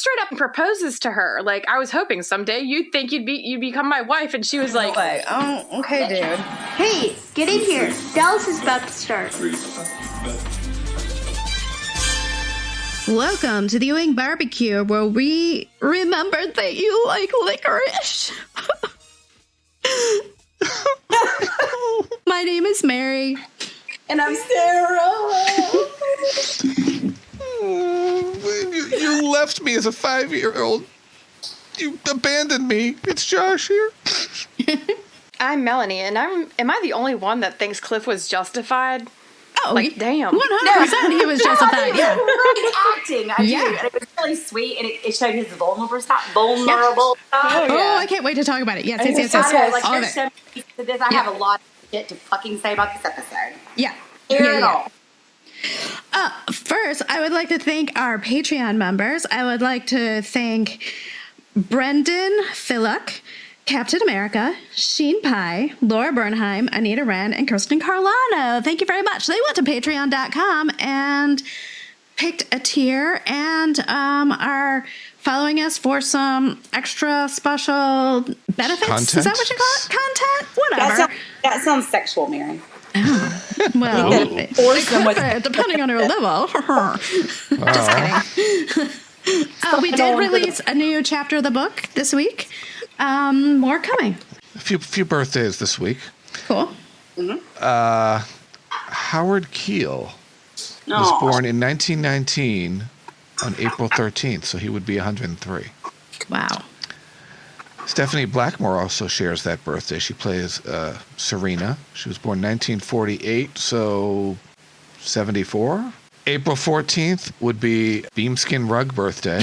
straight up proposes to her. Like, I was hoping someday you'd think you'd become my wife, and she was like, "Oh, okay, dude. Hey, get in here. Dallas is about to start." Welcome to the Ewing Barbecue, where we remembered that you like licorice. My name is Mary. And I'm Sarah. You left me as a 5-year-old. You abandoned me. It's Josh here. I'm Melanie, and am I the only one that thinks Cliff was justified? Oh, like, damn. 100% he was justified, yeah. Right acting, I do. And it was really sweet, and it showed his vulnerable side. Oh, I can't wait to talk about it. Yes. Like, all there's so many to this. I have a lot of shit to fucking say about this episode. Yeah. First, I would like to thank our Patreon members. I would like to thank Brendan Philluck, Captain America, Sheen Pye, Laura Bernheim, Anita Wren, and Kristin Carlano. Thank you very much. They went to patreon.com and picked a tier and are following us for some extra special benefits. Content? Is that what you call it? Content? Whatever. That sounds sexual, Mary. Well, depending on your level. Just kidding. We did release a new chapter of the book this week. More coming. A few birthdays this week. Cool. Mm-hmm. Howard Keel was born in 1919 on April 13th, so he would be 103. Wow. Stephanie Blackmore also shares that birthday. She plays Serena. She was born 1948, so 74. April 14th would be Beamskin Rug birthday.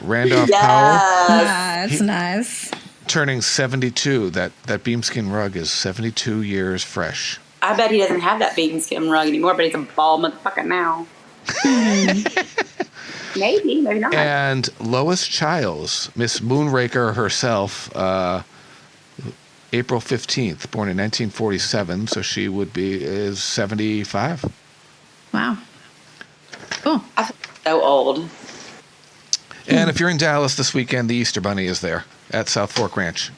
Randolph Powell. That's nice. Turning 72. That Beamskin Rug is 72 years fresh. I bet he doesn't have that beamskin rug anymore, but he's a bald motherfucker now. Maybe not. And Lois Chiles, Miss Moonraker herself, April 15th, born in 1947, so she is 75. Wow. Cool. I feel so old. And if you're in Dallas this weekend, the Easter Bunny is there at South Fork Ranch.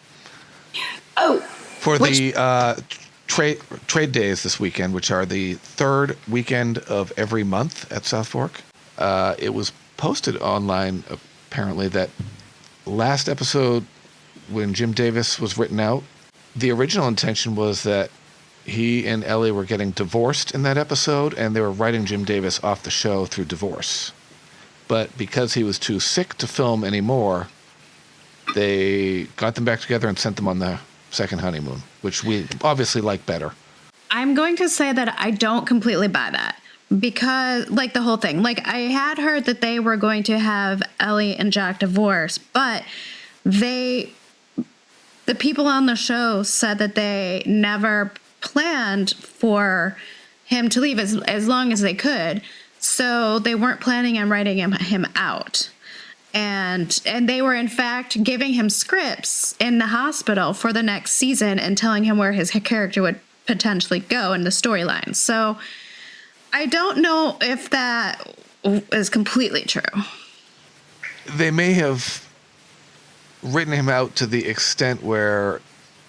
Oh. For the trade days this weekend, which are the third weekend of every month at South Fork. It was posted online, apparently, that last episode when Jim Davis was written out, the original intention was that he and Ellie were getting divorced in that episode, and they were writing Jim Davis off the show through divorce. But because he was too sick to film anymore, they got them back together and sent them on the second honeymoon, which we obviously like better. I'm going to say that I don't completely buy that. Because, like, the whole thing. Like, I had heard that they were going to have Ellie and Jack divorce, but the people on the show said that they never planned for him to leave as long as they could. So they weren't planning on writing him out. And they were, in fact, giving him scripts in the hospital for the next season and telling him where his character would potentially go in the storyline. So I don't know if that is completely true. They may have written him out to the extent where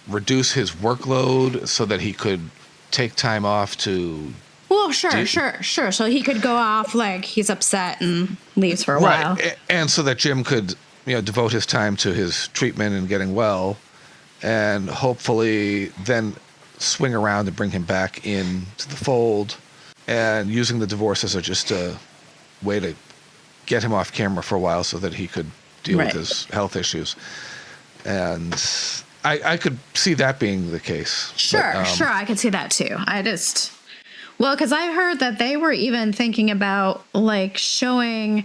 reduce his workload so that he could take time off to... Well, sure. So he could go off like he's upset and leaves for a while. Right, and so that Jim could, devote his time to his treatment and getting well, and hopefully then swing around and bring him back into the fold, and using the divorce as just a way to get him off camera for a while so that he could deal with his health issues. And I could see that being the case. Sure, I could see that too. Because I heard that they were even thinking about, like, showing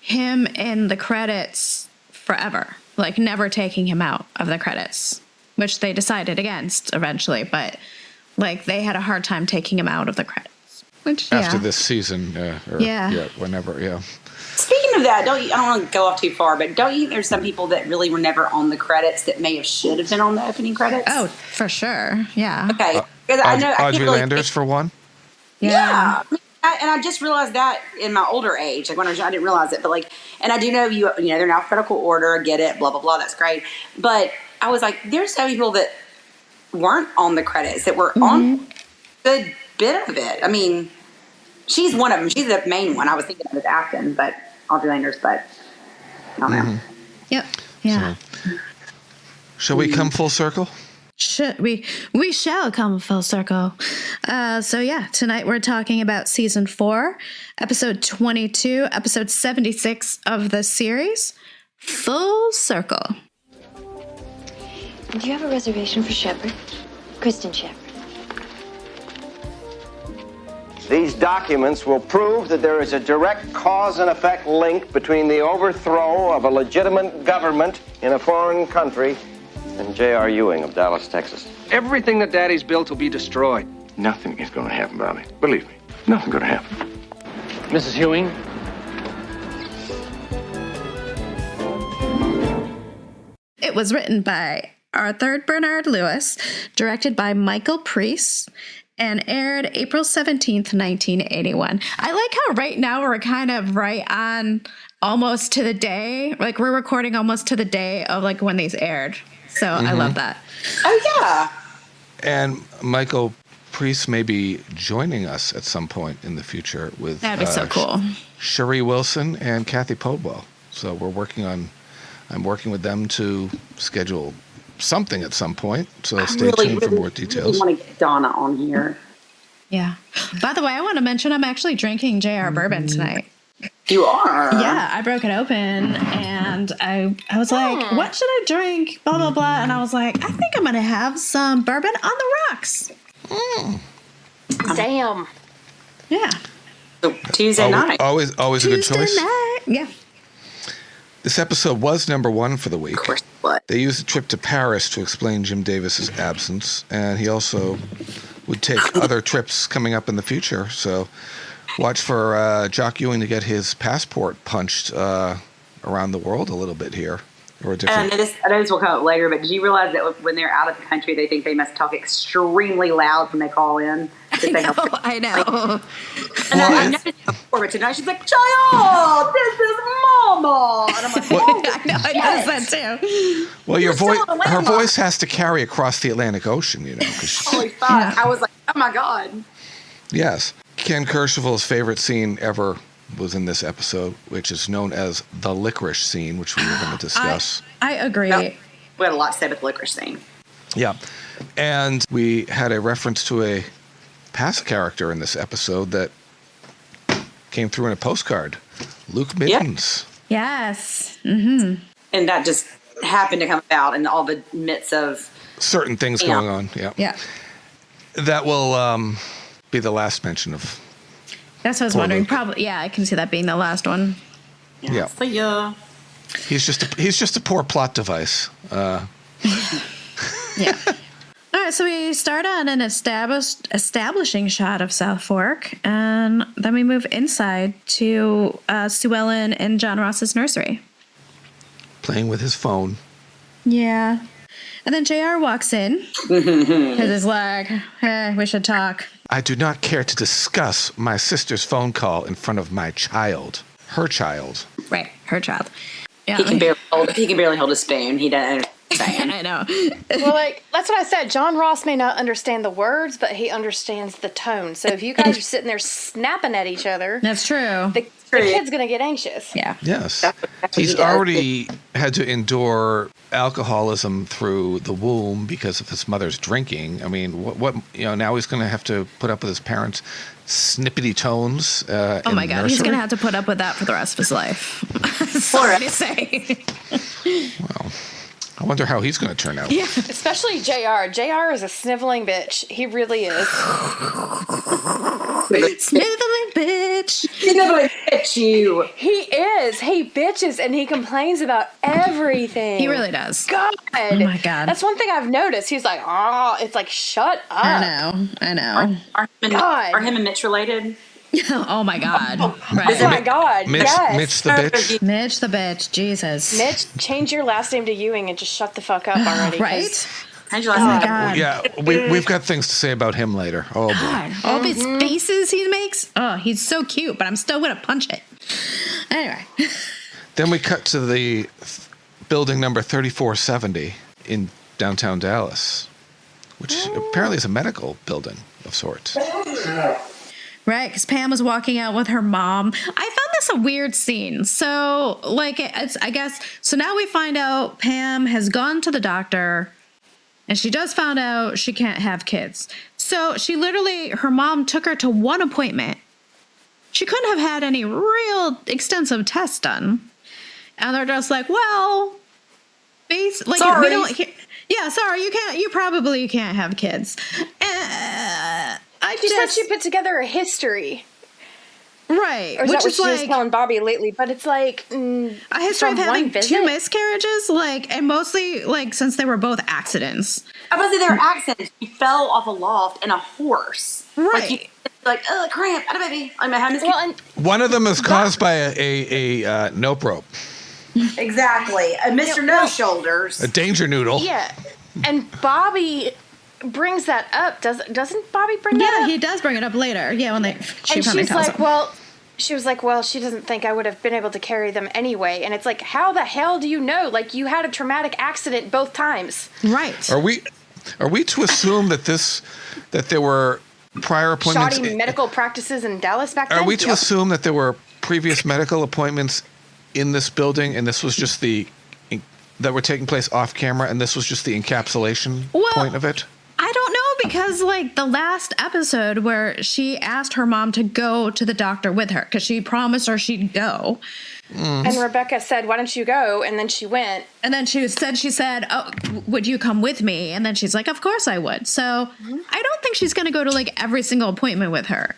him in the credits forever. Like, never taking him out of the credits, which they decided against eventually. But, like, they had a hard time taking him out of the credits. Which, after this season, whenever. Speaking of that, I don't want to go off too far, but don't you think there's some people that really were never on the credits that should have been on the opening credits? Oh, for sure. Yeah. Okay. Because I know Audrey Landers, for one? Yeah. I I just realized that in my older age, like when I didn't realize it, but like, and I do know they're in alphabetical order, get it, blah, blah, blah, that's great. But I was like, there's so many people that weren't on the credits that were on a good bit of it. I mean, she's one of them. She's the main one. I was thinking of as acting, but Audrey Landers, but I don't know. Yep. Yeah. So, shall we come full circle? We shall come full circle. So yeah, tonight we're talking about season 4, episode 22, episode 76 of the series, Full Circle. Do you have a reservation for Shepard? Kristin Shepard. These documents will prove that there is a direct cause and effect link between the overthrow of a legitimate government in a foreign country and J.R. Ewing of Dallas, Texas. Everything that Daddy's built will be destroyed. Nothing is going to happen, Bobby. Believe me, nothing's going to happen. Mrs. Ewing? It was written by Arthur Bernard Lewis, directed by Michael Preece, and aired April 17th, 1981. I like how right now we're kind of right on almost to the day. Like, we're recording almost to the day of, like, when these aired. So I love that. Oh, yeah. And Michael Preece may be joining us at some point in the future with That'd be so cool. Cherie Wilson and Kathy Podwell. So I'm working with them to schedule something at some point. So stay tuned for more details. I really want to get Donna on here. Yeah. By the way, I want to mention I'm actually drinking JR bourbon tonight. You are? Yeah, I broke it open and I was like, what should I drink? Blah, blah, blah. And I was like, I think I'm going to have some bourbon on the rocks. Damn. Yeah. So Tuesday night. Always a good choice. Tuesday night. Yeah. This episode was number 1 for the week. Of course, what? They used a trip to Paris to explain Jim Davis's absence, and he also would take other trips coming up in the future. So watch for Jock Ewing to get his passport punched around the world a little bit here. Or a different. I know this will come up later, but did you realize that when they're out of the country, they think they must talk extremely loud when they call in? I know. And I noticed it before, but tonight she's like, "Child, this is Mama," and I'm like, "Oh, I know. I noticed that too. Well, her landmark. voice has to carry across the Atlantic Ocean, you know. holy fuck!" Yeah. I was like, "Oh my god." Yes. Ken Kercheval's favorite scene ever was in this episode, which is known as the Licorice Scene, which we were going to discuss. I agree. No, we had a lot to say with the Licorice Scene. Yeah. And we had a reference to a past character in this episode that came through in a postcard. Luke Mittens. Yes. Mm-hmm. And that just happened to come about in all the midst of Certain things going on. Yeah. Yeah. That will be the last mention of. That's what I was Poor wondering. Luke. Probably, yeah, I can see that being the last one. Yeah. So yeah. He's just a poor plot device. Yeah. All right, so we start on an establishing shot of South Fork, and then we move inside to Sue Ellen and John Ross's nursery. Playing with his phone. Yeah. And then JR walks in. Because he's like, we should talk. I do not care to discuss my sister's phone call in front of my child. Her child. Right, her child. Yeah. He can barely hold a spoon. He doesn't understand. I know. Well, like, that's what I said. John Ross may not understand the words, but he understands the tone. So if you guys are sitting there snapping at each other, That's true. the kid's going to get anxious. Yeah. Yes. That's what He's he does. already had to endure alcoholism through the womb because of his mother's drinking. I mean, what now he's going to have to put up with his parents' snippety tones. Oh my God, he's going to have to put up with that for the rest of his life. Sorry to say. Well, I wonder how he's going to turn out. Yeah. Especially JR. JR is a sniveling bitch. He really is. Sniveling bitch. He never hit you. He is. He bitches and he complains about everything. He really does. God. Oh my God. That's one thing I've noticed. He's like, oh, it's like, shut up. I know. Are him and Mitch related? Oh my God. Oh Right. my God. Mitch, Yes. Mitch the bitch. Mitch the bitch. Jesus. Mitch, change your last name to Ewing and just shut the fuck up already. 'cause Right? Angela's Oh my God. Yeah, we've got things to say about him later. Oh boy. God, all these faces he makes. Oh, he's so cute, but I'm still gonna punch it. Anyway. Then we cut to the building number 3470 in downtown Dallas, which apparently is a medical building of sorts. Right, because Pam was walking out with her mom. I found this a weird scene. So, like, I guess, so now we find out Pam has gone to the doctor, and she just found out she can't have kids. So she literally, her mom took her to one appointment. She couldn't have had any real extensive tests done. And they're just like, well, like, sorry. we don't, sorry, you probably can't have kids. She said she put together a history. Right. Or is which that what is she was like telling Bobby lately? But it's like a history of from one having visit? 2 miscarriages, like, and mostly like since they were both accidents. I was say they were accidents. She fell off a loft and a horse. Right. Like cramp, I had a baby. I'm having well, and One of them is caused by a nope rope, exactly. Mr. No Shoulders. a danger noodle. yeah, and Bobby brings that up. Doesn't Bobby bring that Yeah, up? he does bring it up later. Yeah, when and finally she's tells like, him. well, she was like, well, she doesn't think I would have been able to carry them anyway. And it's like, how the hell do you know? Like, you had a traumatic accident both times. Right. Are we to assume that there were prior appointments? Shoddy medical practices in Dallas back then. Are we to Yep. assume that there were previous medical appointments in this building, and this was just that were taking place off camera, and this was just the encapsulation point of it? I don't know, because like the last episode where she asked her mom to go to the doctor with her because she promised her she'd go. And Rebecca said, why don't you go? And then she went. And then she said, oh, would you come with me? And then she's like, of course I would. So I don't think she's going to go to like every single appointment with her.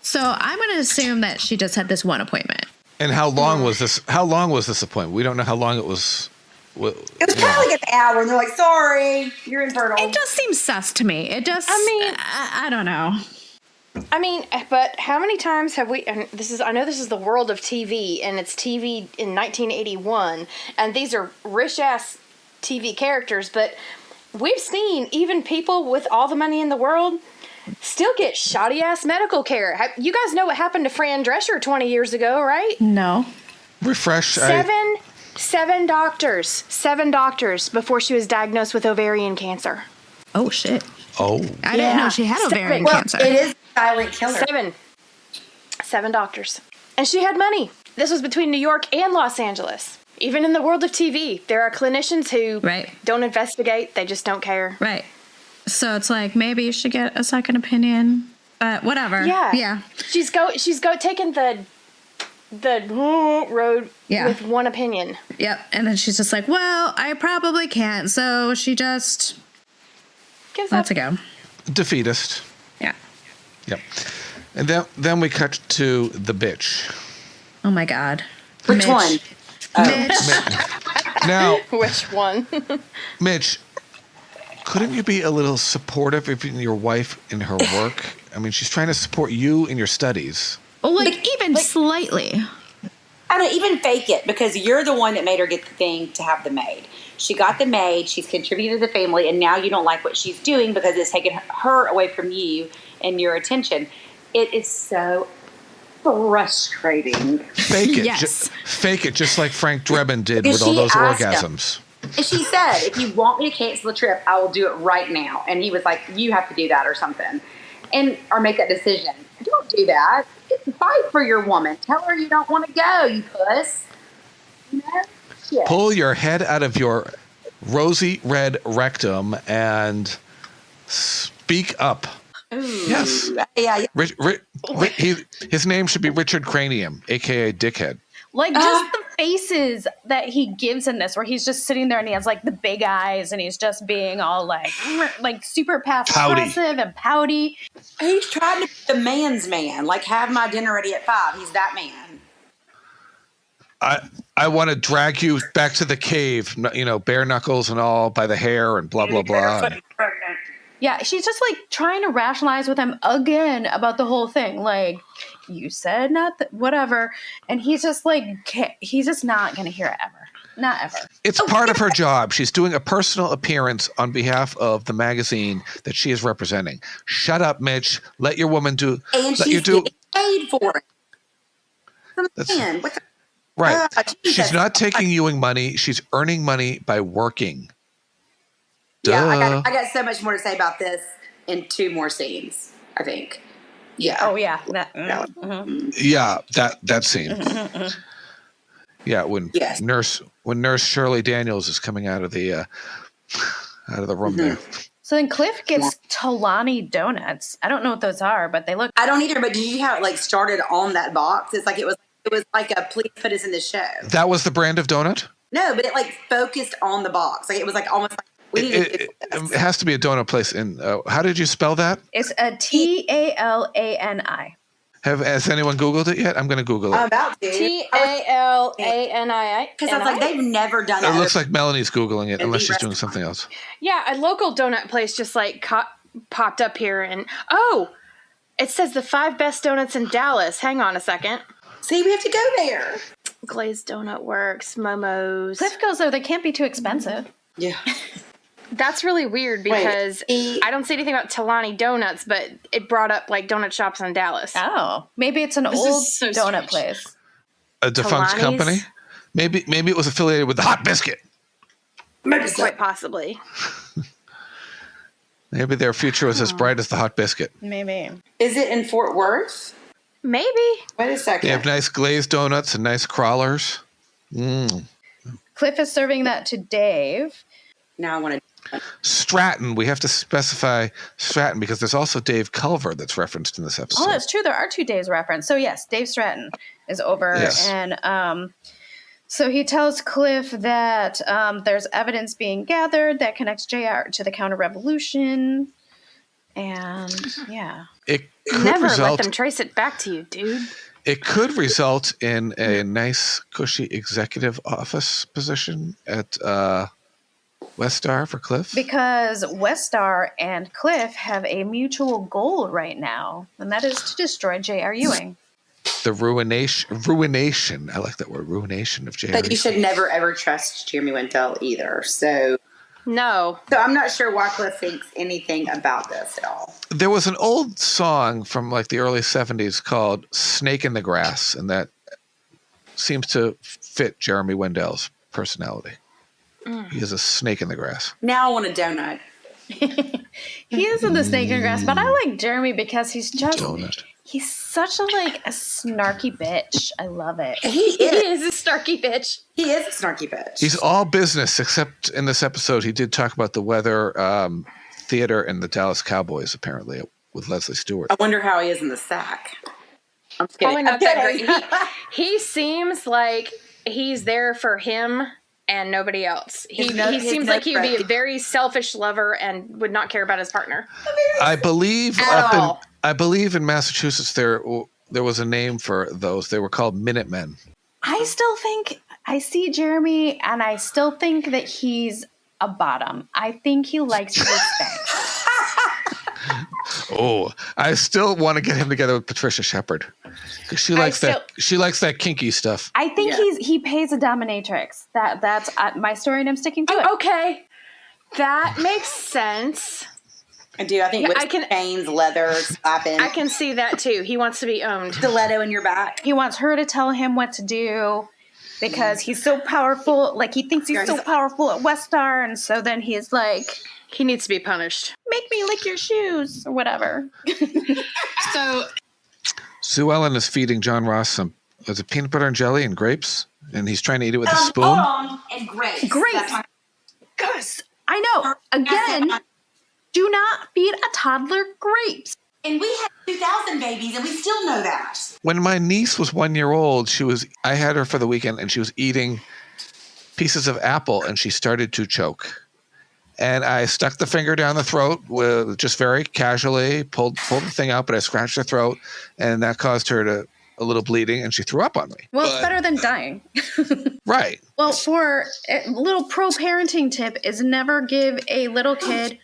So I'm going to assume that she just had this one appointment. And how long was this? How long was this appointment? We don't know how long it was. It was probably like an hour, and they're like, "Sorry, you're infertile." It just seems sus to me. It just, I don't know. I mean, but how many times have we, and I know this is the world of TV, and it's TV in 1981, and these are rich-ass TV characters, but we've seen even people with all the money in the world still get shoddy-ass medical care. You guys know what happened to Fran Drescher 20 years ago, right? No. Refresh. Seven doctors before she was diagnosed with ovarian cancer. Oh, shit. Oh. I didn't know she had ovarian cancer. It is a silent killer. Seven doctors. And she had money. This was between New York and Los Angeles. Even in the world of TV, there are clinicians who don't investigate. They just don't care. Right. So it's like, maybe you should get a second opinion, but whatever. Yeah. She's taking the road with one opinion. Yep. And then she's just like, well, I probably can't. So she just gives lets it go. Defeatist. Yeah. Yep. And then we cut to the bitch. Oh my God. Which one? Mitch. Now, which one? Mitch, couldn't you be a little supportive of your wife in her work? I mean, she's trying to support you in your studies. Oh, even slightly. I don't even fake it, because you're the one that made her get the thing to have the maid. She got the maid, she's contributed to the family, and now you don't like what she's doing because it's taken her away from you and your attention. It is so frustrating. Fake it. Yes. Fake it, just like Frank Drebin did Because with all she those asked orgasms. And she said, if you want me to cancel the trip, I will do it right now. And he was like, you have to do that or something. Or make that decision. Don't do that. Fight for your woman. Tell her you don't want to go, you puss. You know? Shit. Pull your head out of your rosy red rectum and speak up. Ooh. Yes. Yeah. His name should be Richard Cranium, a.k.a. Dickhead. Like, just the faces that he gives in this, where he's just sitting there and he has, like, the big eyes and he's just being all, like super passive-aggressive and pouty. He's trying to be the man's man. Like, have my dinner ready at 5. He's that man. I want to drag you back to the cave, bare knuckles and all, by the hair and blah, blah, blah. Yeah, she's just, like, trying to rationalize with him again about the whole thing. Like, you said whatever. And he's just, like, he's just not going to hear it ever. Not ever. It's part of her job. She's doing a personal appearance on behalf of the magazine that she is representing. Shut up, Mitch. Let your woman do. And she's getting paid for it. Man, what the, right. Jesus. She's not taking Ewing money. She's earning money by working. Duh. Yeah, I got so much more to say about this in 2 more scenes, I think. Yeah. Oh, yeah. Yeah, that scene. Yeah, when Nurse Shirley Daniels is coming out of the room there. So then Cliff gets Talani donuts. I don't know what those are, but they look. I don't either. But did you see how it like started on that box? It's like it was like a please put us in the show. That was the brand of donut? No, but it like focused on the box. Like it was like almost like we need to do this. It has to be a donut place. In how did you spell that? It's a Talani. Has anyone Googled it yet? I'm going to Google it. I'm about to. Talani. Because I was like, they've never done It that. looks like Melanie's Googling it, unless she's doing something else. Yeah, a local donut place just like popped up here, and it says the 5 best donuts in Dallas. Hang on a second. See, we have to go there. Glazed Donut Works, Momo's. Cliff goes there. They can't be too expensive. Yeah. That's really weird because I don't see anything about Talani Donuts, but it brought up like donut shops in Dallas. Oh, maybe it's an old donut place. A defunct Talani's? company? Maybe it was affiliated with the Hot Biscuit. Maybe quite possibly. Maybe their future was as bright as the Hot Biscuit. Maybe. Is it in Fort Worth? Maybe. Wait a second. They have nice glazed donuts and nice crawlers. Cliff is serving that to Dave. Now I want to. Stratton. We have to specify Stratton because there's also Dave Culver that's referenced in this episode. Oh, that's true. There are 2 Daves referenced. So yes, Dave Stratton is over, and so he tells Cliff that there's evidence being gathered that connects JR to the counter-revolution, and It could Never let them trace it back to you, dude. It could result in a nice, cushy executive office position at Westar for Cliff. Because Westar and Cliff have a mutual goal right now, and that is to destroy J.R. Ewing. The ruination. I like that word, ruination of J.R. But you should never ever trust Jeremy Wendell either. So No. So I'm not sure why Cliff thinks anything about this at all. There was an old song from like the early 70s called Snake in the Grass, and that seems to fit Jeremy Wendell's personality. He is a snake in the grass. Now I want a donut. He is in the snake in the grass, but I like Jeremy because he's just Donut. he's such a snarky bitch. I love it. He is. a snarky bitch. He is a snarky bitch. He's all business, except in this episode, he did talk about the weather, theater, and the Dallas Cowboys, apparently, with Leslie Stewart. I wonder how he is in the sack. I'm just Probably kidding. not that great. He seems like he's there for him and nobody else. He seems like he would be a very selfish lover and would not care about his partner. I believe At all. I believe in Massachusetts there was a name for those. They were called Minutemen. I still think I see Jeremy, and I still think that he's a bottom. I think he likes to be spanked. Oh, I still want to get him together with Patricia Shepard because she likes that kinky stuff. I think he pays a dominatrix. That's my story, and I'm sticking to it. Okay, that makes sense. I do. I think with chains, leather, slapping. I can see that too. He wants to be owned. Stiletto in your back. He wants her to tell him what to do because he's so powerful. Like, he thinks he's so powerful at Westar, and so then he's like, he needs to be punished. Make me lick your shoes or whatever. So Sue Ellen is feeding John Ross some peanut butter and jelly and grapes, and he's trying to eat it with a spoon. And grapes. Grapes. Gus, I know. Again, do not feed a toddler grapes. And we had 2,000 babies, and we still know that. When my niece was 1 year old, I had her for the weekend, and she was eating pieces of apple, and she started to choke. And I stuck the finger down the throat, just very casually, pulled the thing out, but I scratched her throat, and that caused her a little bleeding, and she threw up on me. Well, it's better than dying. Right. Well, for a little pro-parenting tip is never give a little kid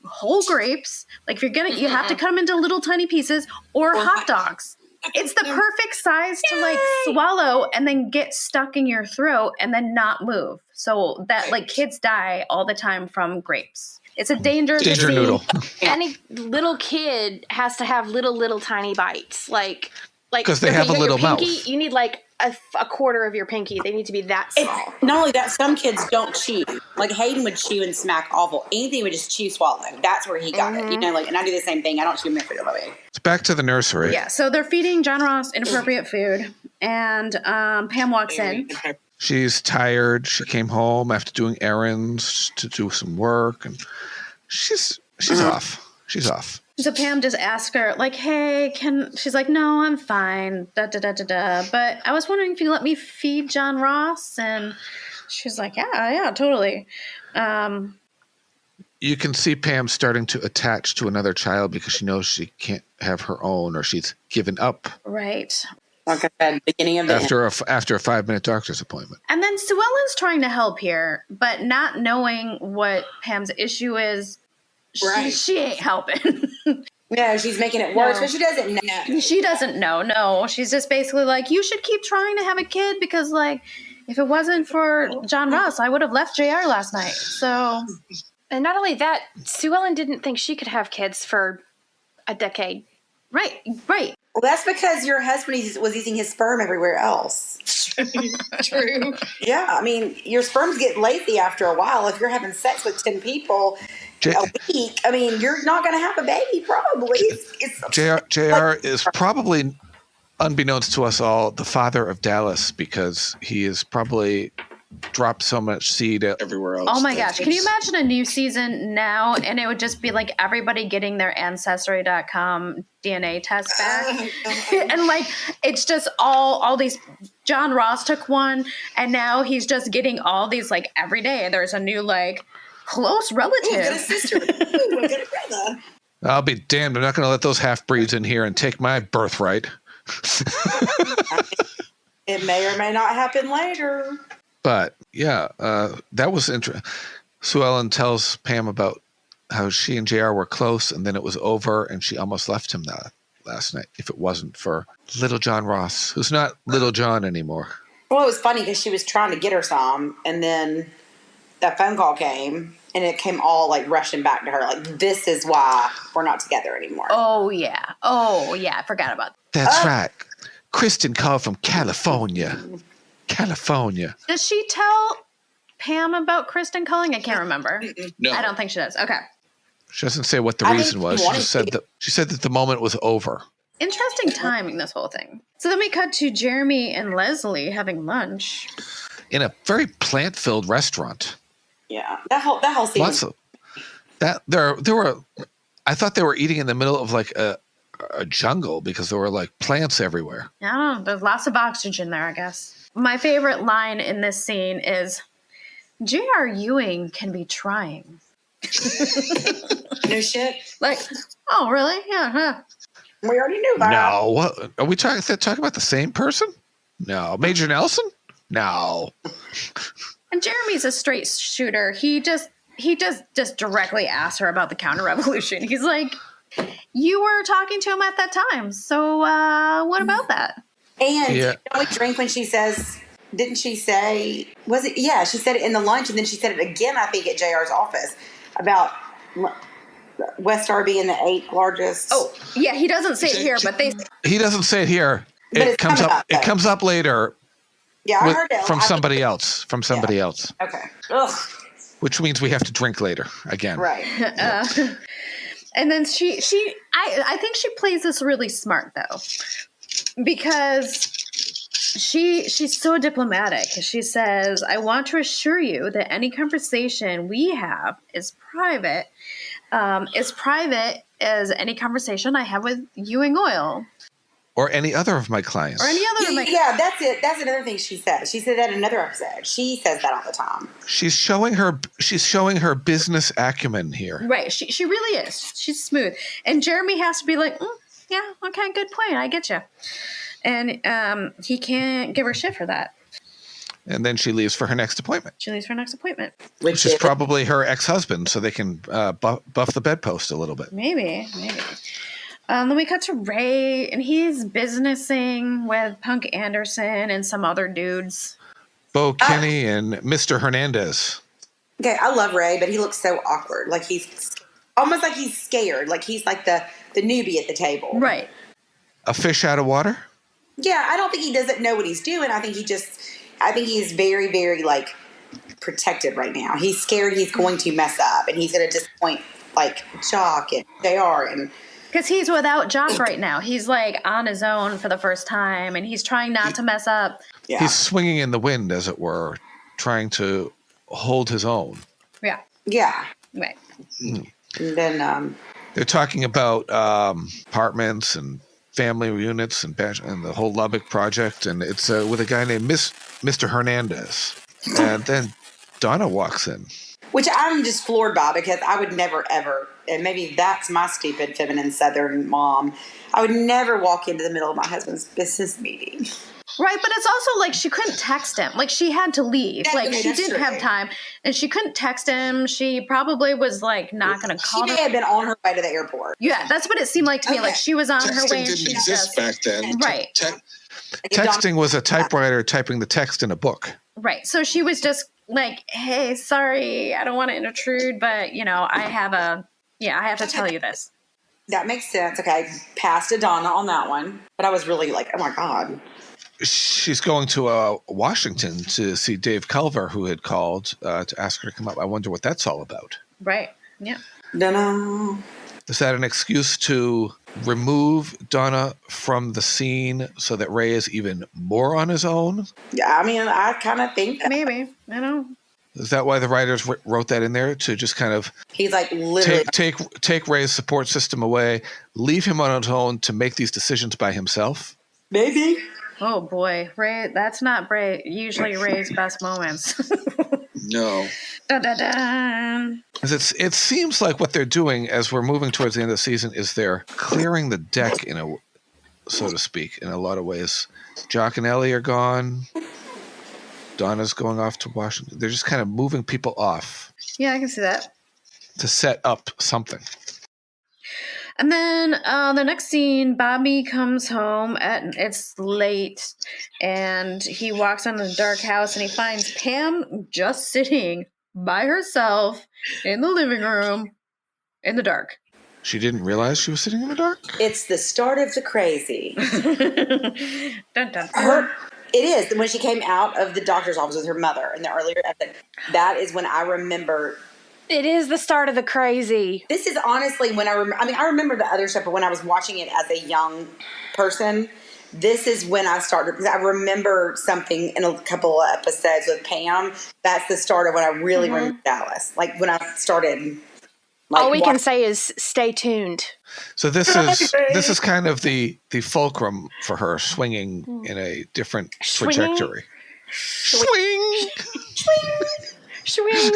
whole grapes. Like, if you're you have to cut them into little tiny pieces, or hot dogs. it's the perfect size to like swallow and then get stuck in your throat and then not move. So that like kids die all the time from grapes. It's a dangerous Danger noodle. Any little kid has to have little tiny bites, like because they have a little pinky, mouth. You need like a quarter of your pinky. They need to be that small. Not only that, some kids don't chew. Like Hayden would chew and smack awful. Anything would just chew, swallow. That's where he got it. You know, like, and I do the same thing. I don't chew my food all the way. It's back to the nursery. Yeah, so they're feeding John Ross inappropriate food, and Pam walks in. She's tired. She came home after doing errands to do some work, and she's off. She's off. So Pam just asks her, like, hey, she's like, no, I'm fine, But I was wondering if you let me feed John Ross. And she's like, yeah, totally. You can see Pam starting to attach to another child because she knows she can't have her own, or she's given up. Right. Like I said, beginning of the after a 5-minute doctor's appointment. And then Sue Ellen's trying to help here, but not knowing what Pam's issue is. She ain't helping. No, she's making it worse, but she doesn't know. She doesn't know. No, she's just basically like, you should keep trying to have a kid because, like, if it wasn't for John Ross, I would have left JR last night. So, and not only that, Sue Ellen didn't think she could have kids for a decade. Right. Well, that's because your husband was using his sperm everywhere else. True. Yeah, I mean, your sperms get lazy after a while. If you're having sex with 10 people a week, I mean, you're not going to have a baby, probably. JR is probably, unbeknownst to us all, the father of Dallas because he has probably dropped so much seed everywhere else. Oh my gosh. Can you imagine a new season now and it would just be like everybody getting their Ancestry.com DNA test back? And like, it's just all these, John Ross took one and now he's just getting all these like every day. There's a new like close relative. Ooh, got a sister. Ooh, got a brother. I'll be damned. I'm not going to let those half-breeds in here and take my birthright. It may or may not happen later. But yeah, that was interesting. Sue Ellen tells Pam about how she and JR were close and then it was over and she almost left him last night if it wasn't for little John Ross, who's not little John anymore. Well, it was funny because she was trying to get her some and then that phone call came and it came all like rushing back to her. Like, this is why we're not together anymore. Oh, yeah. I forgot about that. That's right. Kristin called from California. Does she tell Pam about Kristin calling? I can't remember. No. I don't think she does. Okay. She doesn't say what the reason was. She said that the moment was over. Interesting timing, this whole thing. So then we cut to Jeremy and Leslie having lunch. In a very plant-filled restaurant. Yeah. That whole scene. Lots of that there were I thought they were eating in the middle of like a jungle because there were like plants everywhere. I don't know. There's lots of oxygen there, I guess. My favorite line in this scene is, J.R. Ewing can be trying. No shit. Like, oh, really? Yeah, huh. We already knew that. No, what are we talking about the same person? No. Major Nelson? No. And Jeremy's a straight shooter. He just directly asks her about the counter-revolution. He's like, you were talking to him at that time, so what about that? And don't we drink when she says, didn't she say, was it? Yeah, she said it in the lunch, and then she said it again, I think, at JR's office about West Arby being the 8th largest. Oh, yeah, he doesn't say it here, but he doesn't say it here. It comes up. It comes up later. Yeah, I heard it from somebody else. From somebody else. Okay. Ugh. Which means we have to drink later again. Right. And then I think she plays this really smart though, because she's so diplomatic. She says, "I want to assure you that any conversation we have is private, as any conversation I have with Ewing Oil." Or any other of my clients. Yeah, that's it. That's another thing she said. She said that in another episode. She says that all the time. She's showing her business acumen here. Right. She really is. She's smooth. And Jeremy has to be like, yeah, okay, good point. I get you. And he can't give her shit for that. And then she leaves for her next appointment. Which is probably her ex-husband, so they can buff the bedpost a little bit. Maybe. Then we cut to Ray, and he's businessing with Punk Anderson and some other dudes. Bo Kinney and Mr. Hernandez. Okay, I love Ray, but he looks so awkward. Like he's almost like he's scared. Like he's like the newbie at the table. Right. A fish out of water? Yeah, I don't think he doesn't know what he's doing. I think he's very, very like protected right now. He's scared he's going to mess up and he's going to disappoint like Jock and JR and. Because he's without Jock right now. He's like on his own for the first time and he's trying not to mess up. Yeah. He's swinging in the wind, as it were, trying to hold his own. Yeah. Yeah. Right. And then they're talking about apartments and family units and the whole Lubbock project, and it's with a guy named Mr. Hernandez. And then Donna walks in. Which I'm just floored by because I would never, ever, and maybe that's my stupid feminine Southern mom, I would never walk into the middle of my husband's business meeting. Right, but it's also like she couldn't text him. Like she had to leave. Yeah, like she didn't have time, and she couldn't text him. She probably was like not going to call him. She may have been on her way to the airport. Yeah, that's what it seemed like to me. Like she was on her way. Texting didn't exist back then. Right. Texting was a typewriter typing the text in a book. Right. So she was just like, "Hey, sorry, I don't want to intrude, but I have to tell you this." That makes sense. Okay, passed to Donna on that one, but I was really like, "Oh my god." She's going to Washington to see Dave Culver, who had called to ask her to come up. I wonder what that's all about. Right. Yeah. Dunno. Is that an excuse to remove Donna from the scene so that Ray is even more on his own? Yeah, I mean, I kind of think that. Maybe. I don't know. Is that why the writers wrote that in there, to just kind of he's like literally take Ray's support system away, leave him on his own to make these decisions by himself? Maybe. Oh boy, Ray! That's not usually Ray's best moments. No. Dun, dun, dun. It seems like what they're doing as we're moving towards the end of the season is they're clearing the deck, so to speak, in a lot of ways. Jock and Ellie are gone. Donna's going off to Washington. They're just kind of moving people off. Yeah, I can see that. To set up something. And then the next scene, Bobby comes home it's late, and he walks into the dark house and he finds Pam just sitting by herself in the living room in the dark. She didn't realize she was sitting in the dark? It's the start of the crazy. Dun, dun, dun. It is. When she came out of the doctor's office with her mother in the earlier episode, that is when I remember. It is the start of the crazy. This is honestly when I remember the other stuff, but when I was watching it as a young person, this is when I started, because I remember something in a couple of episodes with Pam. That's the start of when I really remember Dallas. Like when I started. All we can say is stay tuned. So this is kind of the fulcrum for her, swinging in a different trajectory. Swing! Swing!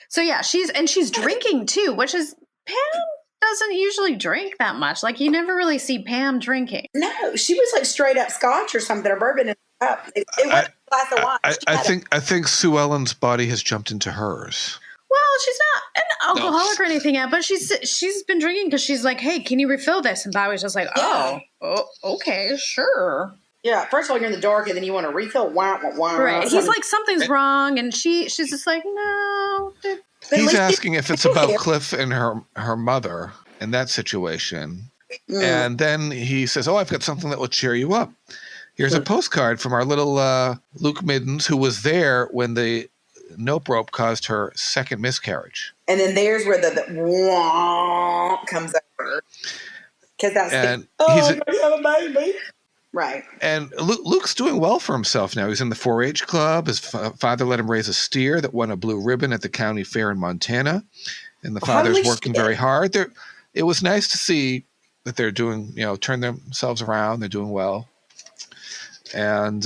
So yeah, she's drinking too, which is Pam doesn't usually drink that much. Like you never really see Pam drinking. No, she was like straight up scotch or something, or bourbon in a cup. It wasn't a glass of wine. I think Sue Ellen's body has jumped into hers. Well, she's not an alcoholic or anything yet, but she's been drinking because she's like, "Hey, can you refill this?" And Bobby's just like, "Oh, okay, sure." Yeah, first of all, you're in the dark, and then you want to refill. Right. He's like, something's wrong, and she's just like, no. He's asking if it's about Cliff and her mother in that situation. And then he says, "Oh, I've got something that will cheer you up. Here's a postcard from our little Luke Middens, who was there when the nope rope caused her second miscarriage." And then there's where the wah comes over. Because that's I'm going to have a baby. Right. And Luke's doing well for himself now. He's in the 4-H club. His father let him raise a steer that won a blue ribbon at the county fair in Montana. And the father's working very hard. It was nice to see that they're doing, turn themselves around. They're doing well. And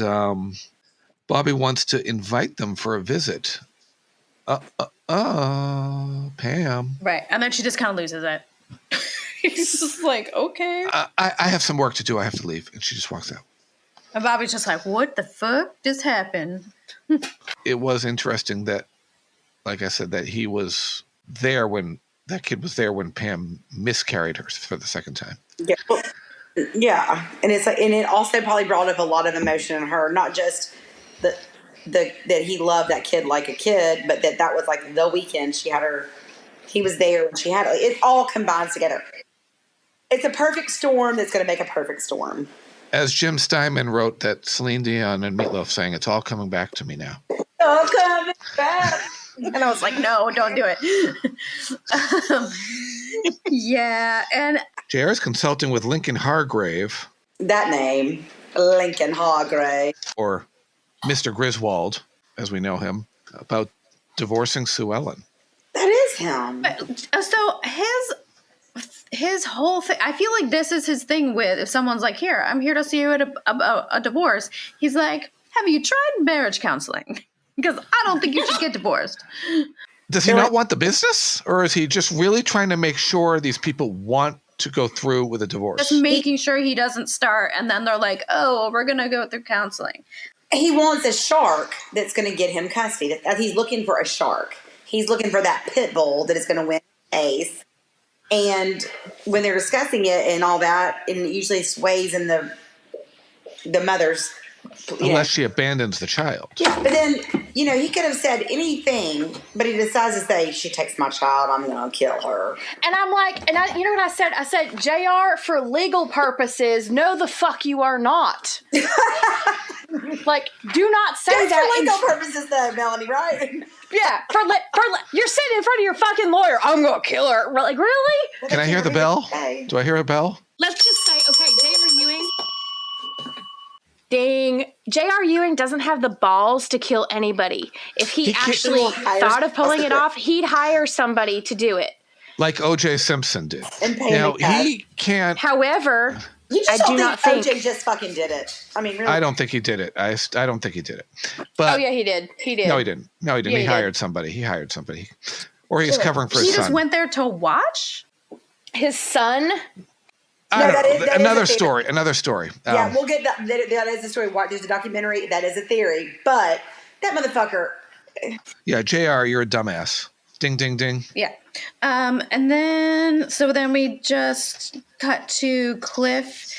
Bobby wants to invite them for a visit. Pam. Right. And then she just kind of loses it. He's just like, okay. I have some work to do. I have to leave. And she just walks out. And Bobby's just like, what the fuck just happened? It was interesting that, like I said, that he was there when that kid was there when Pam miscarried her for the second time. Yeah. Well, yeah. And it's like, and it also probably brought up a lot of emotion in her, not just that he loved that kid like a kid, but that was like the weekend he was there and she had it all combines together. It's a perfect storm that's going to make a perfect storm. As Jim Steinman wrote that Celine Dion and Meatloaf sang, it's all coming back to me now. All coming back. And I was like, no, don't do it. Yeah. And JR is consulting with Lincoln Hargrave. That name, Lincoln Hargrave. Or Mr. Griswold, as we know him, about divorcing Sue Ellen. That is him. So his whole thing, I feel like this is his thing with, if someone's like, here, I'm here to see you about a divorce. He's like, have you tried marriage counseling? Because I don't think you should get divorced. Does he not want the business? Or is he just really trying to make sure these people want to go through with a divorce? Just making sure he doesn't start, and then they're like, oh, we're going to go through counseling. He wants a shark that's going to get him custody. He's looking for a shark. He's looking for that pit bull that is going to win the case. And when they're discussing it and all that, and it usually sways in the mother's. Unless she abandons the child. Yeah, but then, he could have said anything, but he decides to say, she takes my child, I'm going to kill her. And I'm like, you know what I said? I said, JR, for legal purposes, no the fuck you are not. Like, do not say That's that. for legal purposes though, Melanie, right? Yeah, you're sitting in front of your fucking lawyer. I'm going to kill her. Like, really? Can I hear the bell? Do I hear a bell? Let's just say, okay, J.R. Ewing. Ding. J.R. Ewing doesn't have the balls to kill anybody. If he actually thought of pulling it off, he'd hire somebody to do it. Like O.J. Simpson did. And pay now, him cash. he can't... However, I do not think O.J. just fucking did it. I mean, really. I don't think he did it. I don't think he did it. But, oh, yeah, he did. He did. No, he didn't. No, he didn't. Yeah, he hired did. somebody. He hired somebody. Or he's covering for his son. He just went there to watch? His son... Another story. Yeah, we'll get that. That is a story. There's a documentary. That is a theory. But that motherfucker. Yeah, JR, you're a dumbass. Ding, ding, ding. Yeah. And then we just cut to Cliff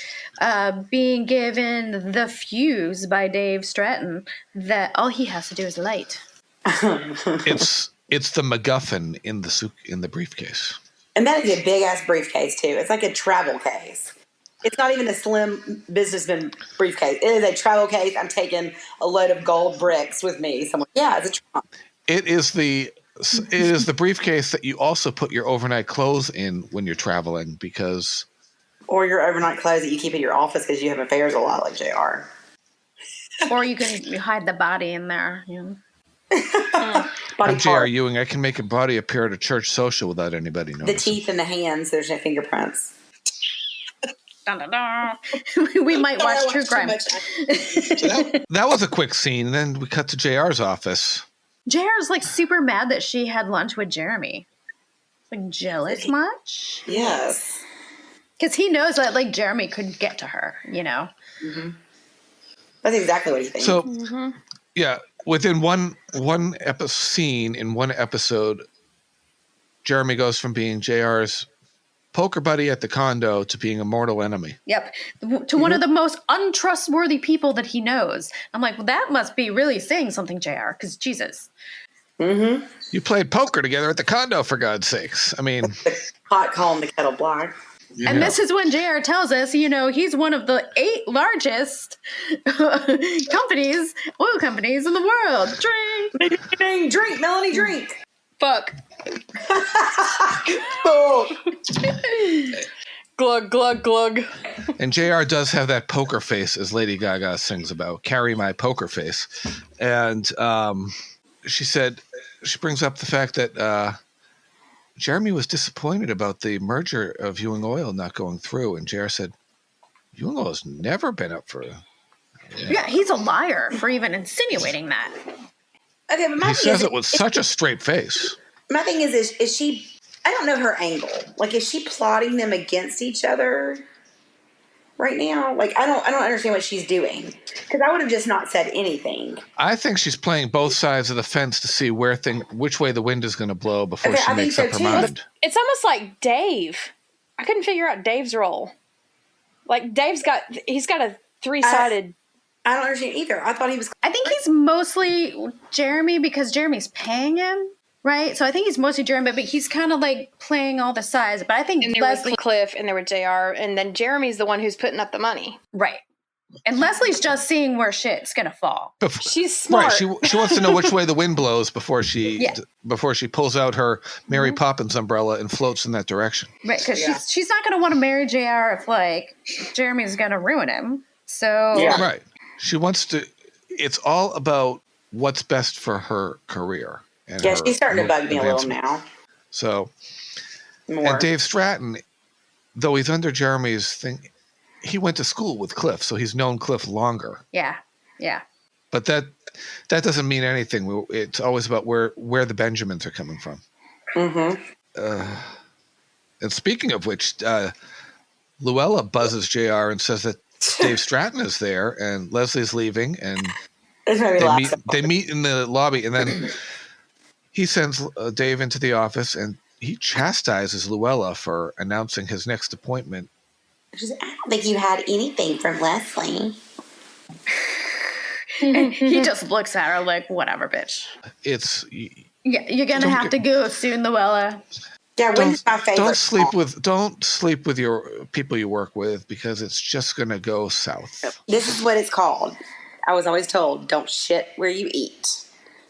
being given the fuse by Dave Stratton that all he has to do is light. It's the MacGuffin in the briefcase. And that is a big ass briefcase too. It's like a travel case. It's not even a slim businessman briefcase. It is a travel case. I'm taking a load of gold bricks with me. Someone, yeah, it's a trunk. It is the briefcase that you also put your overnight clothes in when you're traveling because. Or your overnight clothes that you keep in your office because you have affairs a lot, like JR. Or you can hide the body in there. You know? I'm J.R. Ewing. I can make a body appear at a church social without anybody noticing. The teeth and the hands, there's no fingerprints. Dun, dun, dun. We might watch true crime. That was a quick scene. Then we cut to JR's office. JR's like super mad that she had lunch with Jeremy. Like jealous much? Yes. Because he knows that like Jeremy could get to her, Mm-hmm. That's exactly what he thinks. So, yeah. Within one scene in one episode, Jeremy goes from being JR's poker buddy at the condo to being a mortal enemy. Yep. To one of the most untrustworthy people that he knows. I'm like, well, that must be really saying something, JR, because Jesus. Mm-hmm. You played poker together at the condo, for God's sakes. I mean. Hot calling the kettle black. Yeah. And this is when JR tells us, he's one of the 8 largest oil companies in the world. Drink, Melanie, drink. Fuck. Glug, glug, glug. And JR does have that poker face, as Lady Gaga sings about. Carry my poker face. And she brings up the fact that Jeremy was disappointed about the merger of Ewing Oil not going through. And JR said, Ewing Oil has never been up for... Yeah, he's a liar for even insinuating that. Okay, but he says it with such a straight face. My thing is she... I don't know her angle. Like, is she plotting them against each other? right now? Like, I don't understand what she's doing. Because I would have just not said anything. I think she's playing both sides of the fence to see which way the wind is going to blow before she makes up her mind. It's almost like Dave. I couldn't figure out Dave's role. Like, he's got a three-sided... I don't understand either. I thought he was... I think he's mostly Jeremy because Jeremy's paying him, right? So I think he's mostly Jeremy, but he's kind of like playing all the sides. But I think and there was Cliff, and there was JR, and then Jeremy's the one who's putting up the money. Right. And Leslie's just seeing where shit's gonna fall. She's smart. Right. She wants to know which way the wind blows before she pulls out her Mary Poppins umbrella and floats in that direction. Right, because she's not gonna want to marry JR if like Jeremy's gonna ruin him. So right. She wants to. It's all about what's best for her career. And she's starting to bug me a little now. So, more. And Dave Stratton, though he's under Jeremy's thing. He went to school with Cliff, so he's known Cliff longer. Yeah. But that doesn't mean anything. It's always about where the Benjamins are coming from. Mm-hmm. And speaking of which, Luella buzzes JR and says that Dave Stratton is there, and Leslie's leaving, and they meet in the lobby, and then he sends Dave into the office, and he chastises Luella for announcing his next appointment. I don't think you had anything from Leslie. And he just looks at her like, whatever, bitch. You're gonna have to go soon, Luella. Yeah, when's my favorite? Don't sleep with your people you work with because it's just gonna go south. This is what it's called. I was always told, don't shit where you eat.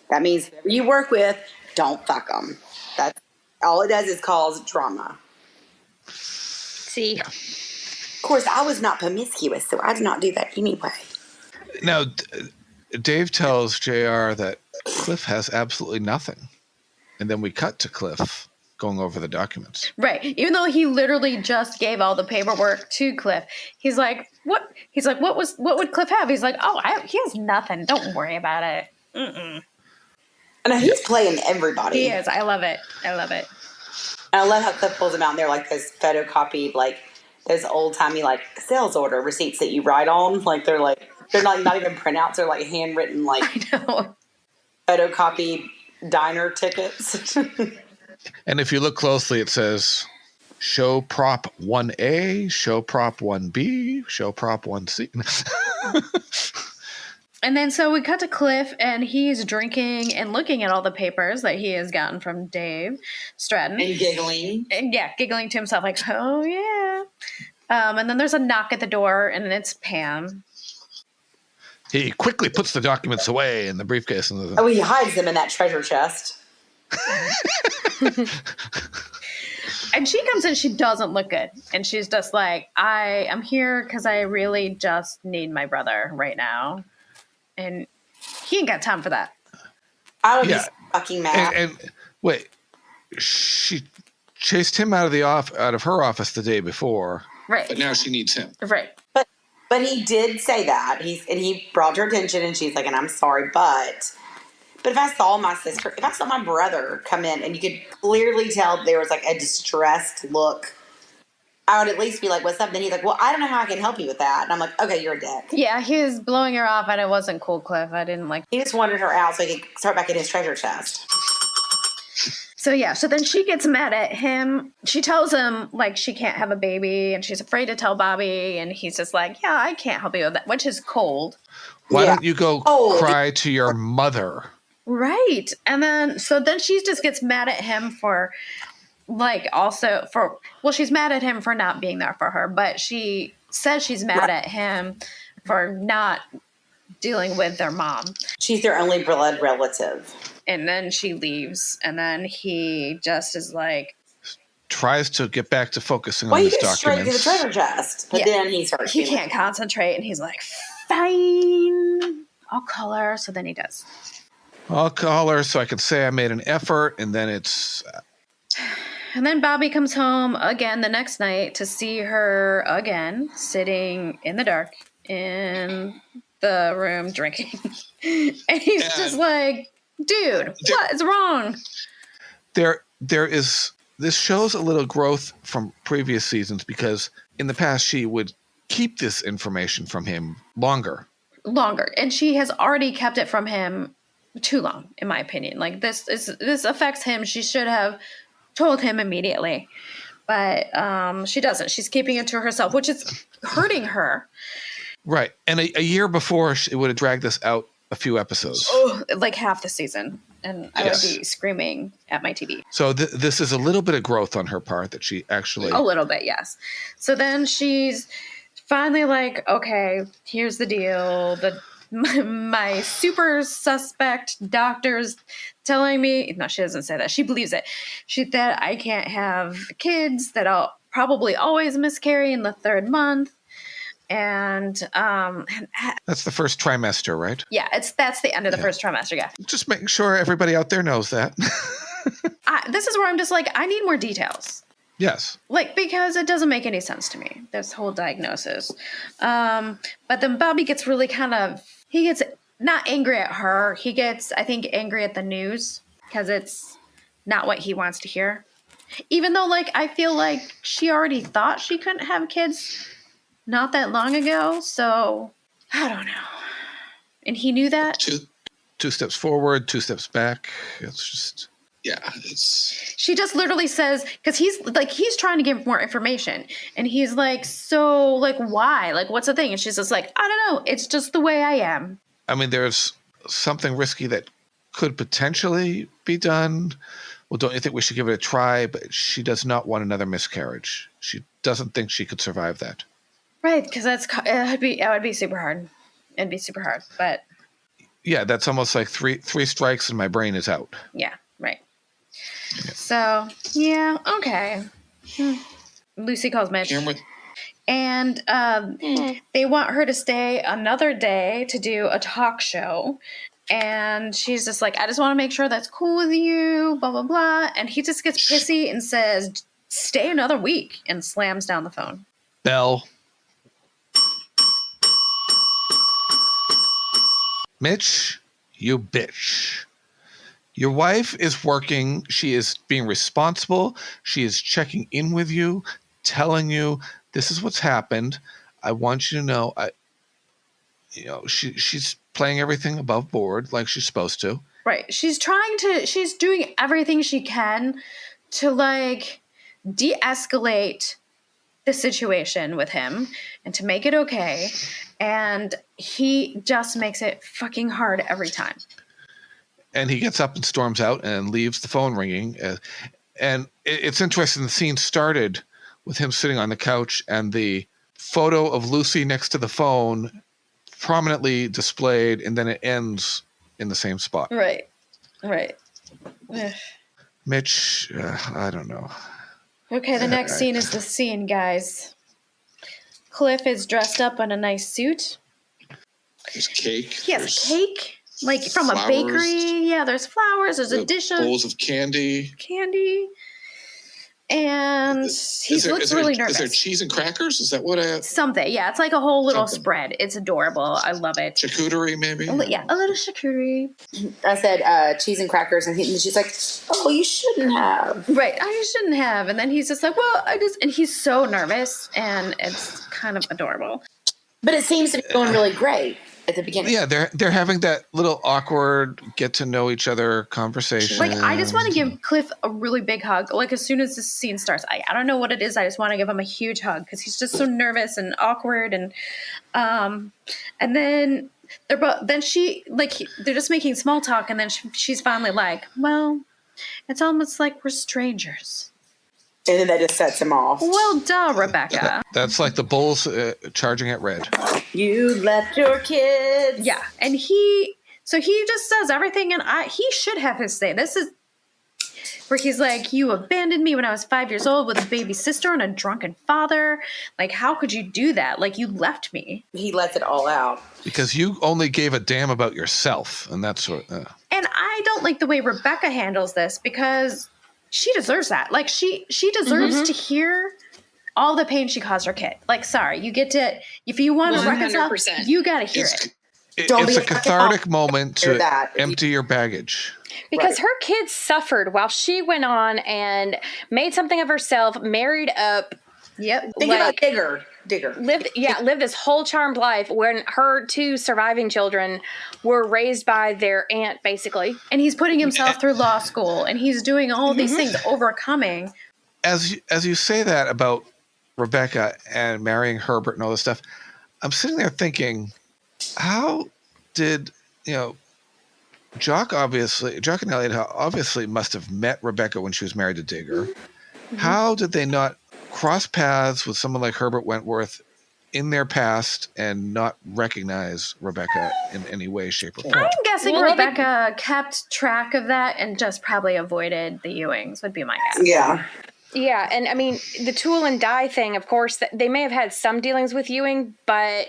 That means whoever you work with, don't fuck them. That's all it does is cause drama. See. Yeah. Of course, I was not promiscuous, so I did not do that anyway. Now, Dave tells JR that Cliff has absolutely nothing. And then we cut to Cliff going over the documents. Right. Even though he literally just gave all the paperwork to Cliff. He's like, what? He's like, what would Cliff have? He's like, he has nothing. Don't worry about it. Mm-mm. And he's playing everybody. He is. I love it. And I love how Cliff pulls them out and they're like those photocopied, like, those old-timey, like, sales order receipts that you write on. Like, they're not even printouts. They're, like, handwritten, like, photocopy diner tickets. And if you look closely, it says, show prop 1A, show prop 1B, show prop 1C. And then so we cut to Cliff, and he's drinking and looking at all the papers that he has gotten from Dave Stratton. And giggling. And giggling to himself like, oh, yeah. And then there's a knock at the door, and it's Pam. He quickly puts the documents away in the briefcase. He hides them in that treasure chest. And she comes in, she doesn't look good. And she's just like, I am here because I really just need my brother right now. And he ain't got time for that. I would be fucking mad. And wait, she chased him out of her office the day before. Right. But now she needs him. Right. But he did say that. He brought her attention, and she's like, and I'm sorry, but if I saw my brother come in, and you could clearly tell there was like a distressed look, I would at least be like, what's up? Then he's like, well, I don't know how I can help you with that. And I'm like, okay, you're a dick. Yeah, he was blowing her off, and it wasn't cool, Cliff. I didn't like. He just wanted her out so he could start back in his treasure chest. So then she gets mad at him. She tells him, like, she can't have a baby, and she's afraid to tell Bobby, and he's just like, yeah, I can't help you with that, which is cold. Why don't you go cry to your mother? Right. And then she just gets mad at him for, like, she's mad at him for not being there for her, but she says she's mad at him for not dealing with their mom. She's their only blood relative. And then she leaves, and then he just is like... Tries to get back to focusing on his documents. Well, he gets straight to the treasure chest, but then he starts... He can't concentrate, and he's like, fine, I'll call her. So then he does. I'll call her so I can say I made an effort, and then it's... And then Bobby comes home again the next night to see her again, sitting in the dark in the room drinking. And he's just like... Dude, what is wrong? There is. This shows a little growth from previous seasons because in the past she would keep this information from him longer. And she has already kept it from him too long, in my opinion. Like, this affects him. She should have told him immediately, but she doesn't. She's keeping it to herself, which is hurting her. Right. And a year before, it would have dragged this out a few episodes. Oh, like half the season. And I would be screaming at my TV. So this is a little bit of growth on her part that she actually... A little bit, yes. So then she's finally like, okay, here's the deal. My super suspect doctor's telling me... No, she doesn't say that. She believes it. That I can't have kids, that I'll probably always miscarry in the 3rd month. And that's the first trimester, right? Yeah, that's the end of the first trimester. Yeah, just making sure everybody out there knows that. This is where I'm just like, I need more details. Yes, like, because it doesn't make any sense to me, this whole diagnosis. But then Bobby gets really he gets not angry at her. He gets, I think, angry at the news because it's not what he wants to hear. Even though, like, I feel like she already thought she couldn't have kids not that long ago, so I don't know. And he knew that. Two steps forward, 2 steps back. It's just She just literally says, because he's trying to give more information, and he's like, so like why? Like, what's the thing? And she's just like, I don't know. It's just the way I am. I mean, there's something risky that could potentially be done. Well, don't you think we should give it a try? But she does not want another miscarriage. She doesn't think she could survive that. Right, because it would be super hard. It'd be super hard, but yeah, that's almost like three strikes and my brain is out. Yeah, right. Yeah. So yeah, okay. Lucy calls Mitch, and they want her to stay another day to do a talk show, and she's just like, I just want to make sure that's cool with you, blah blah blah, and he just gets pissy and says, stay another week, and slams down the phone. Bell. Mitch, you bitch. Your wife is working. She is being responsible. She is checking in with you, telling you this is what's happened. I want you to know. She's playing everything above board like she's supposed to. Right. She's doing everything she can to like de-escalate the situation with him and to make it okay. And he just makes it fucking hard every time. And he gets up and storms out and leaves the phone ringing. And it's interesting. The scene started with him sitting on the couch and the photo of Lucy next to the phone prominently displayed, and then it ends in the same spot. Right. Mitch, I don't know. Okay, the next scene is the scene, guys. Cliff is dressed up in a nice suit. There's cake. He has cake, like from flowers. A bakery. Yeah, there's flowers. There's a dish of bowls of candy. And he looks really nervous. Is there cheese and crackers? Is that what I... Something, yeah. It's like a whole little spread. It's adorable. I love it. Charcuterie, maybe? A little charcuterie. I said cheese and crackers, and she's like, oh, you shouldn't have. Right, I shouldn't have. And then he's just like, well, and he's so nervous, and it's kind of adorable. But it seems to be going really great at the beginning. Yeah, they're having that little awkward get to know each other conversation. Like, I just want to give Cliff a really big hug. Like, as soon as this scene starts, I don't know what it is. I just want to give him a huge hug because he's just so nervous and awkward. And then they're just making small talk, and then she's finally like, well, it's almost like we're strangers. And then that just sets him off. Well, duh, Rebecca. That's like the bulls charging at red. You left your kids. Yeah, and he just says everything, and he should have his say. This is where he's like, you abandoned me when I was 5 years old with a baby sister and a drunken father. Like, how could you do that? Like, you left me. He lets it all out. Because you only gave a damn about yourself, and that's what... And I don't like the way Rebecca handles this, because... she deserves that. Like, she deserves to hear all the pain she caused her kid. Like, sorry, you get to, if you want to reconcile, you got to hear it. It's a cathartic moment to empty your baggage. Because her kids suffered while she went on and made something of herself, married up. Yep. Think about bigger. Digger. lived this whole charmed life when her 2 surviving children were raised by their aunt, basically. And he's putting himself through law school, and he's doing all these things, overcoming. As you say that about Rebecca and marrying Herbert and all this stuff, I'm sitting there thinking, how did, Jock and Elliot obviously must have met Rebecca when she was married to Digger. Mm-hmm. How did they not cross paths with someone like Herbert Wentworth in their past and not recognize Rebecca in any way, shape, or form? I'm guessing Rebecca kept track of that and just probably avoided the Ewings, would be my guess. Yeah. Yeah, and I mean, the tool and die thing, of course, they may have had some dealings with Ewing, but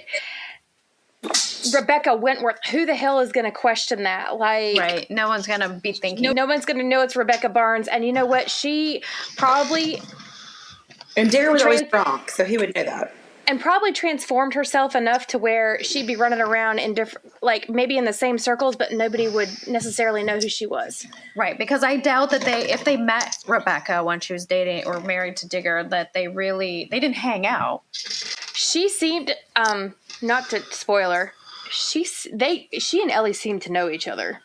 Rebecca Wentworth, who the hell is going to question that? Right. No one's going to be thinking. No one's going to know it's Rebecca Barnes. And you know what? She probably... And Digger was always drunk, so he would know that. And probably transformed herself enough to where she'd be running around in different, maybe in the same circles, but nobody would necessarily know who she was. Right, because I doubt that if they met Rebecca when she was dating or married to Digger, that they didn't hang out. She seemed, not to spoil her, she and Ellie seemed to know each other.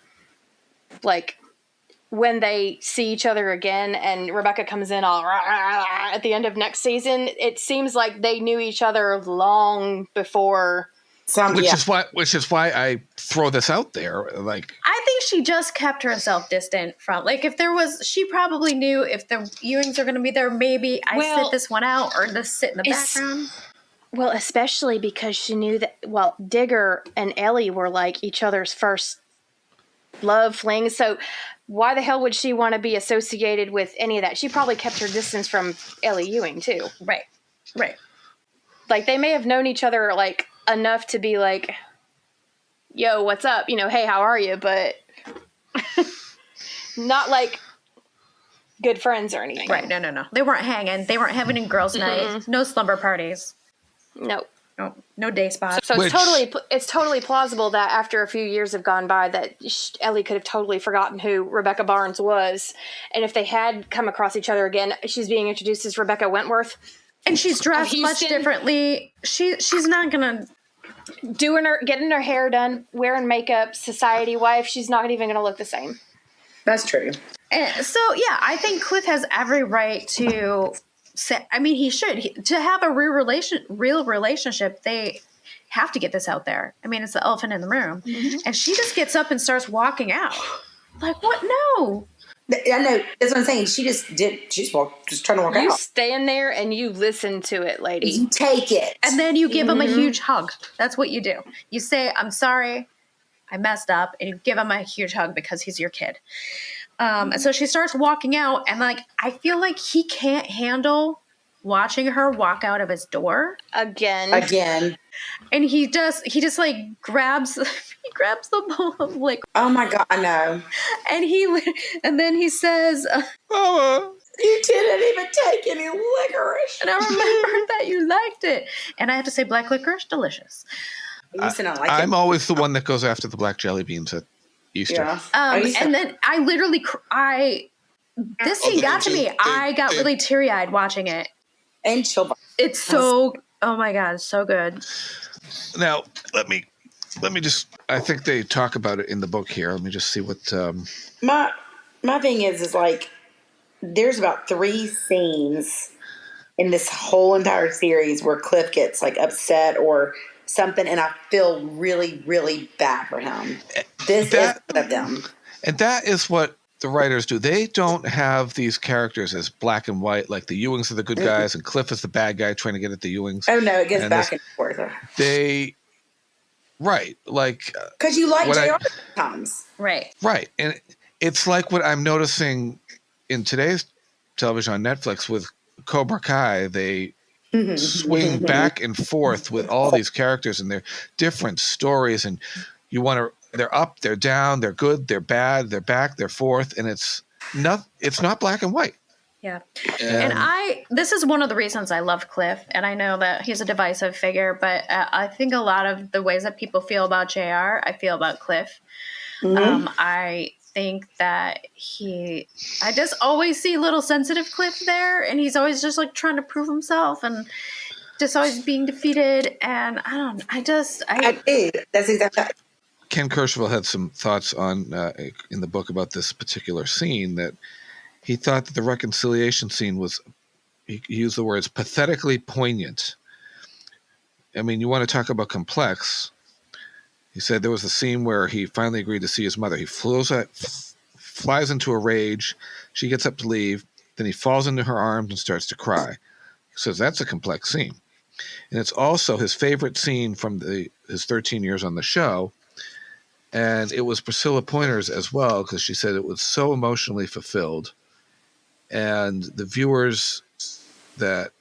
When they see each other again and Rebecca comes in all at the end of next season, it seems like they knew each other long before. Which is why I throw this out there. I think she just kept herself distant from, if there was, she probably knew if the Ewings are going to be there, maybe sit this one out or just sit in the background. Well, especially because she knew that, Digger and Ellie were each other's first love fling. So why the hell would she want to be associated with any of that? She probably kept her distance from Ellie Ewing too. Right. They may have known each other enough to be yo, what's up? Hey, how are you? But not good friends or anything. Right. No. They weren't hanging. They weren't having a girls' night. No slumber parties. No day spots. So it's totally plausible that after a few years have gone by that Ellie could have totally forgotten who Rebecca Barnes was. And if they had come across each other again, she's being introduced as Rebecca Wentworth. And she's dressed much differently. She's not going to... Getting her hair done, wearing makeup, society wife, she's not even going to look the same. That's true. And so, yeah, I think Cliff has every right to... he should. To have a real relationship, they have to get this out there. It's the elephant in the room. Mm-hmm. And she just gets up and starts walking out. What? No. I know. That's what I'm saying. She just did. She's trying to walk out. You stand there and you listen to it, lady. You take it. And then you give him a huge hug. That's what you do. You say, I'm sorry, I messed up. And you give him a huge hug because he's your kid. And so she starts walking out, and I feel like he can't handle watching her walk out of his door again. And he just grabs the bowl of oh my God, I know. And then he says, Mama, you didn't even take any licorice. And I remember that you liked it. And I have to say, black licorice, delicious. I'm always the one that goes after the black jelly beans at Easter. Yeah. And then I literally, this scene got to me. I got really teary-eyed watching it. And chill. It's so, oh my God, so good. Now, let me just, I think they talk about it in the book here. Let me just see what. My thing is there's about 3 scenes in this whole entire series where Cliff gets upset or something, and I feel really, really bad for him. This is one of them. And that is what the writers do. They don't have these characters as black and white, like the Ewings are the good guys and Cliff is the bad guy trying to get at the Ewings. Oh, no, it gets back and forth. Right. Because you like JR sometimes. Right. Right. And it's like what I'm noticing in today's television on Netflix with Cobra Kai. They swing back and forth with all these characters and their different stories, and they're up, they're down, they're good, they're bad, they're back, they're forth, and it's not black and white. Yeah. And this is one of the reasons I love Cliff, and I know that he's a divisive figure, but I think a lot of the ways that people feel about JR, I feel about Cliff. Mm-hmm. I think that I just always see little sensitive Cliff there, and he's always just trying to prove himself, and just always being defeated, and I do. That's exactly. Ken Kercheval had some thoughts on in the book about this particular scene, that he thought that the reconciliation scene was, he used the words, pathetically poignant. I mean, you want to talk about complex. He said there was a scene where he finally agreed to see his mother. He flies into a rage. She gets up to leave. Then he falls into her arms and starts to cry. He says that's a complex scene. And it's also his favorite scene from his 13 years on the show. And it was Priscilla Pointer's as well, because she said it was so emotionally fulfilled. And the viewers that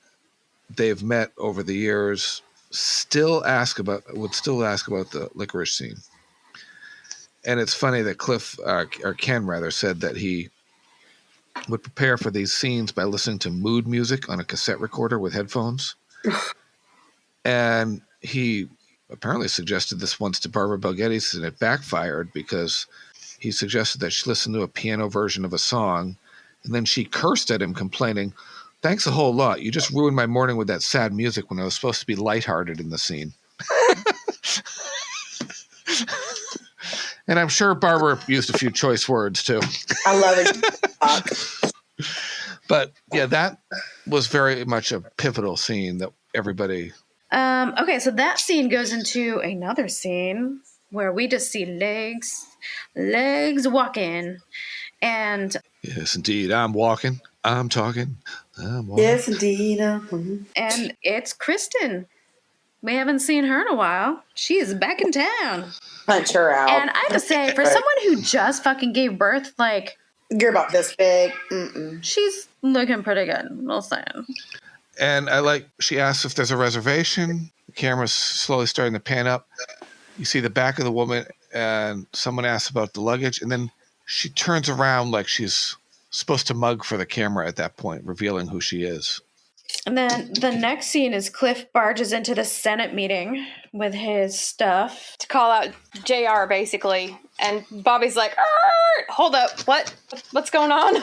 they've met over the years would still ask about the Licorice Scene. And it's funny that Ken rather, said that he would prepare for these scenes by listening to mood music on a cassette recorder with headphones. And he apparently suggested this once to Barbara Bel Geddes, and it backfired, because he suggested that she listen to a piano version of a song, and then she cursed at him, complaining, "Thanks a whole lot. You just ruined my morning with that sad music when I was supposed to be lighthearted in the scene." And I'm sure Barbara used a few choice words too. I love it. But yeah, that was very much a pivotal scene that everybody. Okay, so that scene goes into another scene where we just see legs walking, and Yes, indeed, I'm walking, I'm talking, I'm walking. Yes, indeed. And it's Kristin. We haven't seen her in a while. She is back in town. Punch her out. And I have to say, for someone who just fucking gave birth, like, you're about this big. She's looking pretty good. We'll say. And she asks if there's a reservation. The camera's slowly starting to pan up. You see the back of the woman, and someone asks about the luggage, and then she turns around like she's supposed to mug for the camera at that point, revealing who she is. And then the next scene is Cliff barges into the Senate meeting with his stuff. To call out JR, basically. And Bobby's like, hold up, what's going on?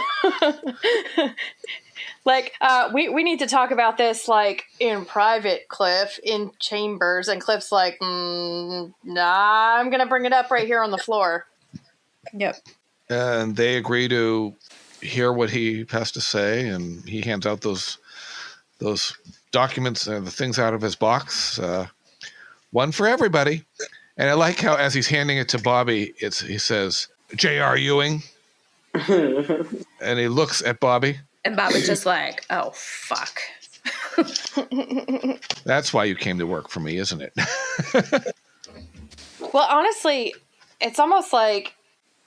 We need to talk about this, like, in private, Cliff, in chambers. And Cliff's like, nah, I'm going to bring it up right here on the floor. Yep. And they agree to hear what he has to say, and he hands out those documents, the things out of his box, one for everybody. And I like how, as he's handing it to Bobby, he says, J.R. Ewing. And he looks at Bobby. And Bobby's just like, oh, fuck. That's why you came to work for me, isn't it? Well, honestly, it's almost like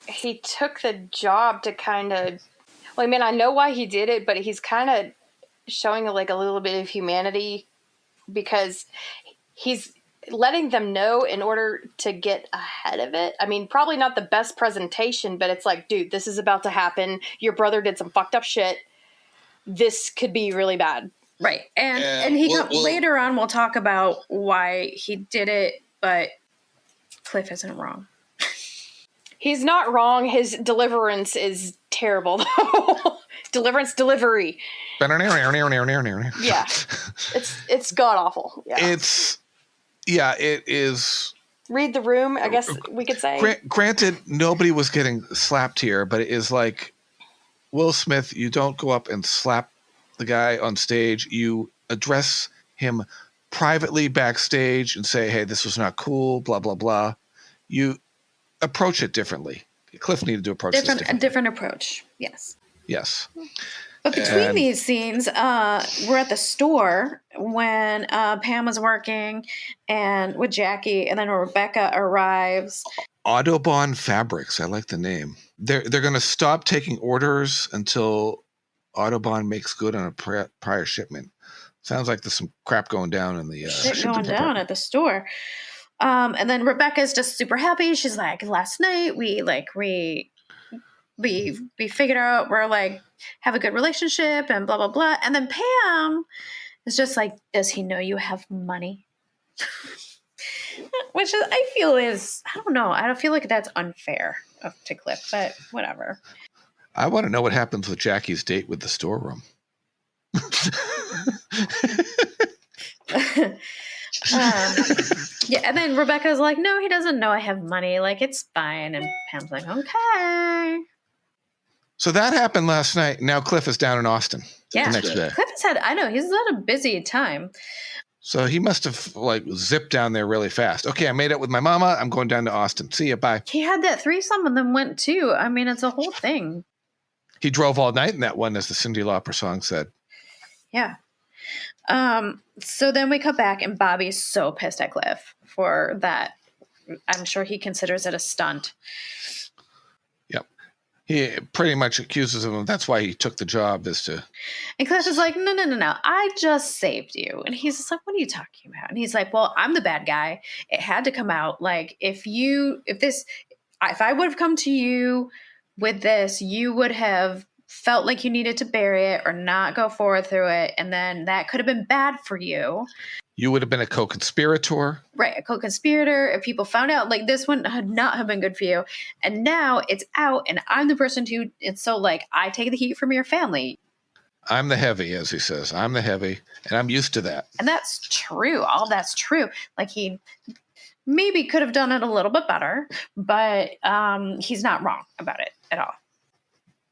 he took the job to kind of... Well, I mean, I know why he did it, but he's kind of showing like a little bit of humanity, because he's letting them know in order to get ahead of it. I mean, probably not the best presentation, but it's like, dude, this is about to happen. Your brother did some fucked up shit. This could be really bad. Right. And later on we'll talk about why he did it, but Cliff isn't wrong. He's not wrong. His deliverance is terrible, though. Delivery. Yeah. It's god awful. Yeah. It is. Read the room, I guess we could say. Granted, nobody was getting slapped here, but it is like Will Smith. You don't go up and slap the guy on stage. You address him privately backstage and say, hey, this was not cool, blah, blah, blah. You approach it differently. Cliff needed to approach this differently. A different approach, yes. Yes. But between these scenes, we're at the store when Pam was working and with Jackie, and then Rebecca arrives. Audubon Fabrics. I like the name. They're going to stop taking orders until Audubon makes good on a prior shipment. Sounds like there's some crap going down in the going down at the store. And then Rebecca's just super happy. She's like, last night we figured out we're like have a good relationship and blah blah blah. And then Pam is just like, does he know you have money? Which is, I don't know. I don't feel like that's unfair to Cliff, but whatever. I want to know what happens with Jackie's date with the storeroom. Yeah, and then Rebecca's like, no, he doesn't know I have money. Like, it's fine. And Pam's like, okay. So that happened last night. Now Cliff is down in Austin Yeah. the next day. Cliff has had, I know, he's had a busy time. So he must have like zipped down there really fast. Okay, I made it with my mama. I'm going down to Austin. See ya. Bye. He had that threesome and then went too. I mean, it's a whole thing. He drove all night in that one, as the Cyndi Lauper song said. Yeah. So then we come back and Bobby's so pissed at Cliff for that. I'm sure he considers it a stunt. Yep. He pretty much accuses him of that's why he took the job And Cliff is like, no. I just saved you. And he's just like, what are you talking about? And he's like, well, I'm the bad guy. It had to come out. Like, if I would have come to you with this, you would have felt like you needed to bury it or not go forward through it. And then that could have been bad for you. You would have been a co-conspirator. Right, a co-conspirator. If people found out, like, this would not have been good for you. And now it's out, and I'm the person who, it's so, like, I take the heat from your family. I'm the heavy, as he says. I'm the heavy, and I'm used to that. And that's true. All that's true. Like, he maybe could have done it a little bit better, but he's not wrong about it at all.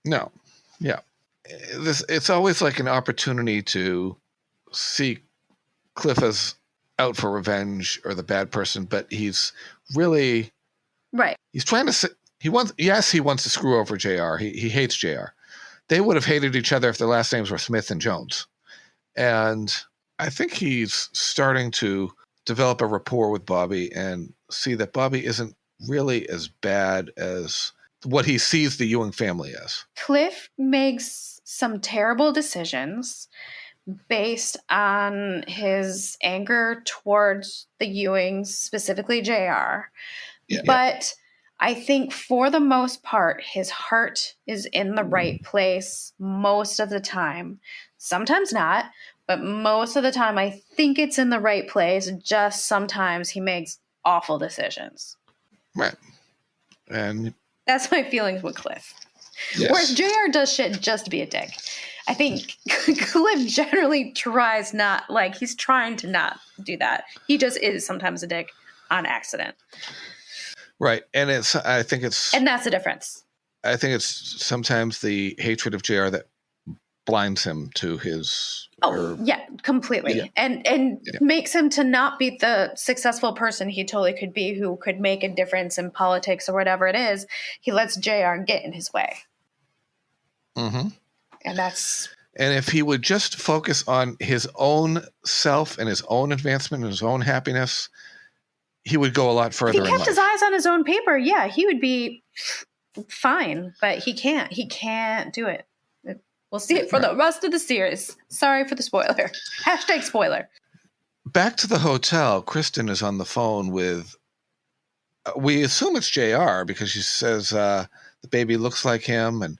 No. Yeah. It's always like an opportunity to see Cliff as out for revenge or the bad person, but he's really right. He's trying to he wants to screw over JR. He hates JR. They would have hated each other if their last names were Smith and Jones. And I think he's starting to develop a rapport with Bobby and see that Bobby isn't really as bad as what he sees the Ewing family as. Cliff makes some terrible decisions based on his anger towards the Ewings, specifically JR. Yeah. But I think for the most part, his heart is in the right place most of the time. Sometimes not, but most of the time I think it's in the right place. Just sometimes he makes awful decisions. Right. And that's my feelings with Cliff. Yes. Whereas JR does shit just to be a dick. I think Cliff generally tries not, like, he's trying to not do that. He just is sometimes a dick on accident. Right. And and that's the difference. I think it's sometimes the hatred of JR that blinds him to his. Yeah, completely. Yeah. And makes him to not be the successful person he totally could be, who could make a difference in politics or whatever it is. He lets JR get in his way. Mm-hmm. And if he would just focus on his own self and his own advancement and his own happiness, he would go a lot further. If he kept his eyes on his own paper, yeah, he would be fine. But he can't. He can't do it. We'll see it for the rest of the series. Sorry for the spoiler. # spoiler. Back to the hotel, Kristin is on the phone with, we assume it's JR because she says the baby looks like him and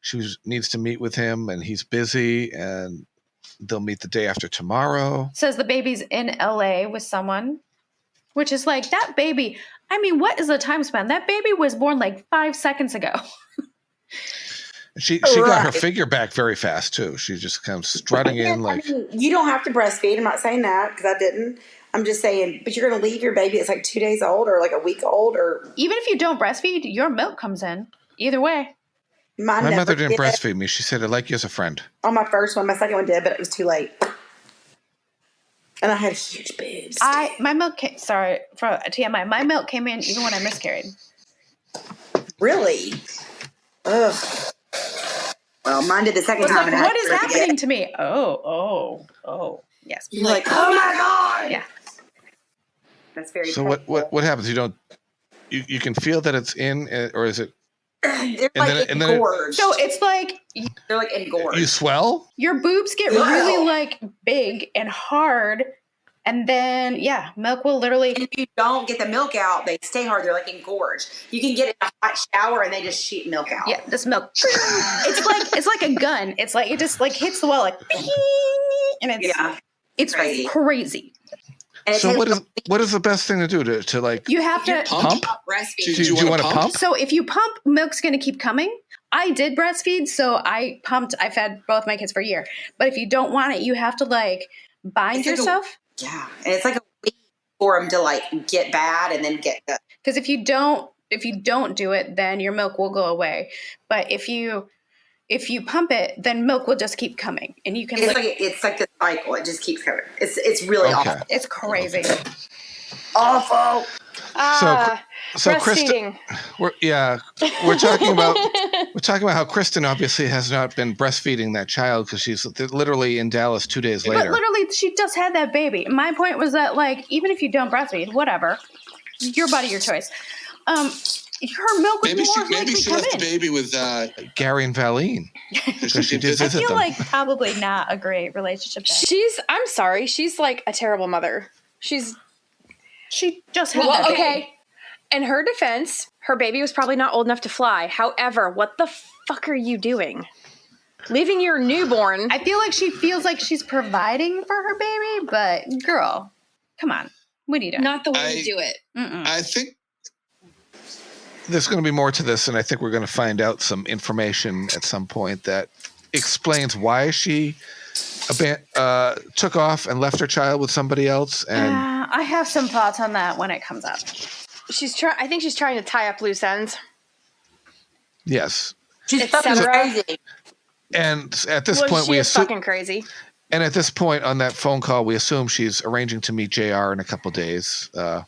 she needs to meet with him and he's busy and they'll meet the day after tomorrow. Says the baby's in LA with someone, which is like, that baby, I mean, what is the time span? That baby was born like 5 seconds ago. She got her figure back very fast too. She just kind of strutting in like. I mean, you don't have to breastfeed. I'm not saying that because I didn't. I'm just saying, but you're going to leave your baby that's like 2 days old or like a week old, or even if you don't breastfeed, your milk comes in. Either way. My mother didn't breastfeed me. She said, "I like you as a friend." On my first one, my second one did, but it was too late. And I had huge boobs. My milk came, sorry for TMI. My milk came in even when I miscarried. Really? Ugh. Well, mine did the second time. Like, what is happening to me? Oh. Yes. You're like, oh my God. Yeah. That's very. So what happens? You can feel that it's in, or is it? They're like engorged. So it's like they're like engorged. You swell. Your boobs get really like big and hard, and then milk will literally. And if you don't get the milk out, they stay hard. They're like engorged. You can get in a hot shower and they just shoot milk out. Yeah, this milk. it's like a gun. It's like it just like hits the wall like, and it's crazy. So what is the best thing to do to like? You have to pump. Breastfeed. Do you want to pump? So if you pump, milk's going to keep coming. I did breastfeed, so I pumped. I fed both my kids for a year. But if you don't want it, you have to like bind yourself. Yeah, and it's like a week for them to like get bad and then get good. Because if you don't do it, then your milk will go away. But if you pump it, then milk will just keep coming, and you can. It's like the cycle; it just keeps coming. It's really awful. It's crazy. Awful. So Kristin, we're talking about how Kristin obviously has not been breastfeeding that child because she's literally in Dallas 2 days later. But literally, she just had that baby. My point was that, like, even if you don't breastfeed, whatever, your body, your choice. Her milk was maybe she left the baby with Gary and Valine. She did visit I feel them. like probably not a great relationship. I'm sorry, she's like a terrible mother. She just had that baby. Okay. In her defense, her baby was probably not old enough to fly. However, what the fuck are you doing? Leaving your newborn. I feel like she feels like she's providing for her baby, but girl, come on. What are you doing? Not the way to do it. I think there's going to be more to this, and I think we're going to find out some information at some point that explains why she took off and left her child with somebody else. And I have some thoughts on that when it comes up. I think she's trying to tie up loose ends. Yes. She's fucking crazy. And at this point, she is fucking crazy. And at this point on that phone call, we assume she's arranging to meet JR in a couple days. I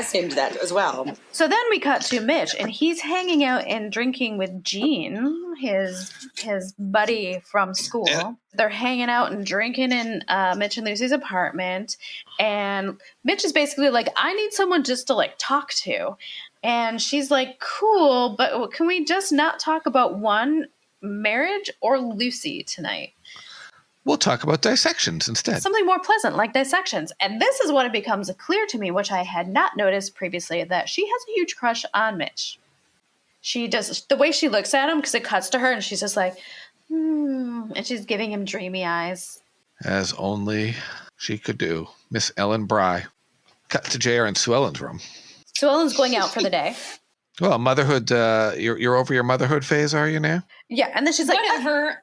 assumed that as well. So then we cut to Mitch, and he's hanging out and drinking with Gene, his buddy from school. They're hanging out and drinking in Mitch and Lucy's apartment, and Mitch is basically like, I need someone just to like talk to. And she's like, cool, but can we just not talk about one, marriage or Lucy tonight? We'll talk about dissections instead. Something more pleasant, like dissections. And this is when it becomes clear to me, which I had not noticed previously, that she has a huge crush on Mitch. She does, the way she looks at him, because it cuts to her, and she's just like, and she's giving him dreamy eyes. As only she could do. Miss Ellen Bry. Cut to JR in Sue Ellen's room. Sue Ellen's going out for the day. Well, motherhood, you're over your motherhood phase, are you now? Yeah, and then she's like, whatever.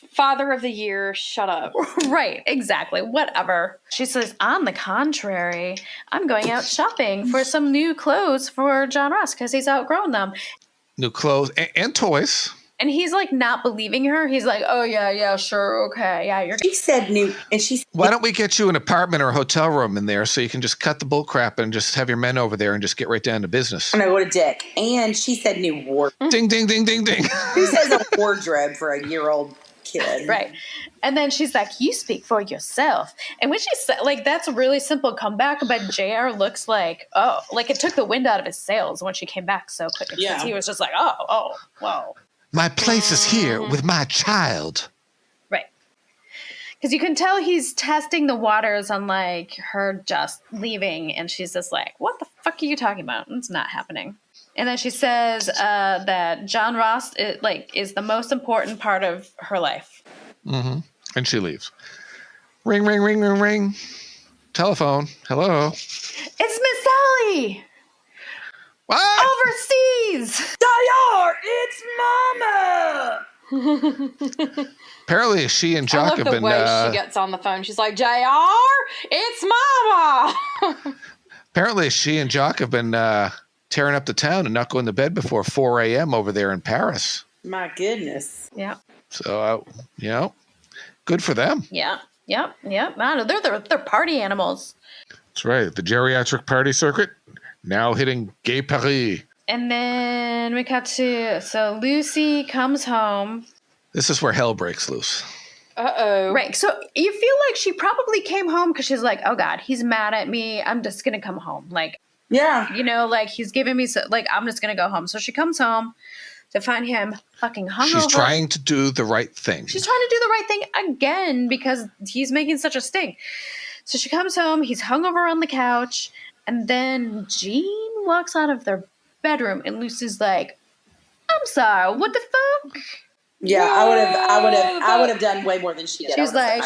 Father of the year, shut up. Right, exactly, whatever. She says, on the contrary, I'm going out shopping for some new clothes for John Ross because he's outgrown them. New clothes and toys. And he's like not believing her. He's like, oh, yeah, sure, okay. Yeah, She said new, and she said, why don't we get you an apartment or a hotel room in there so you can just cut the bull crap and just have your men over there and just get right down to business? I know, what a dick. And she said new wardrobe. Ding, ding, ding, ding, ding. Who says a wardrobe for a year-old kid? Right. And then she's like, you speak for yourself. And when she said, like, that's a really simple comeback, but JR looks like, oh, like it took the wind out of his sails when she came back so quickly. Yeah. He was just like, oh, whoa. My place is here with my child. Right. Because you can tell he's testing the waters on, like, her just leaving. And she's just like, what the fuck are you talking about? It's not happening. And then she says that John Ross is the most important part of her life. Mm-hmm. And she leaves. Ring, ring, ring, ring, ring. Telephone. Hello. It's Miss Sally. What? Overseas. JR, it's Mama. Apparently, she and Jock have been. I love the way she gets on the phone. She's like, JR, it's Mama. Apparently, she and Jock have been tearing up the town and not going to bed before 4 a.m. over there in Paris. My goodness. Yeah. So, good for them. Yeah. Yep. Man, they're party animals. That's right. The geriatric party circuit now hitting Gay Paris. And then we cut to, so Lucy comes home. This is where hell breaks loose. Uh-oh. Right. So you feel like she probably came home because she's like, oh, God, he's mad at me. I'm just going to come home. Like, yeah. Like he's giving me, I'm just going to go home. So she comes home to find him fucking hungover. She's trying to do the right thing. She's trying to do the right thing again because he's making such a stink. So she comes home. He's hungover on the couch. And then Jean walks out of their bedroom and Lucy's like, I'm sorry, what the fuck? Yeah, I would have done way more than she did. She's like,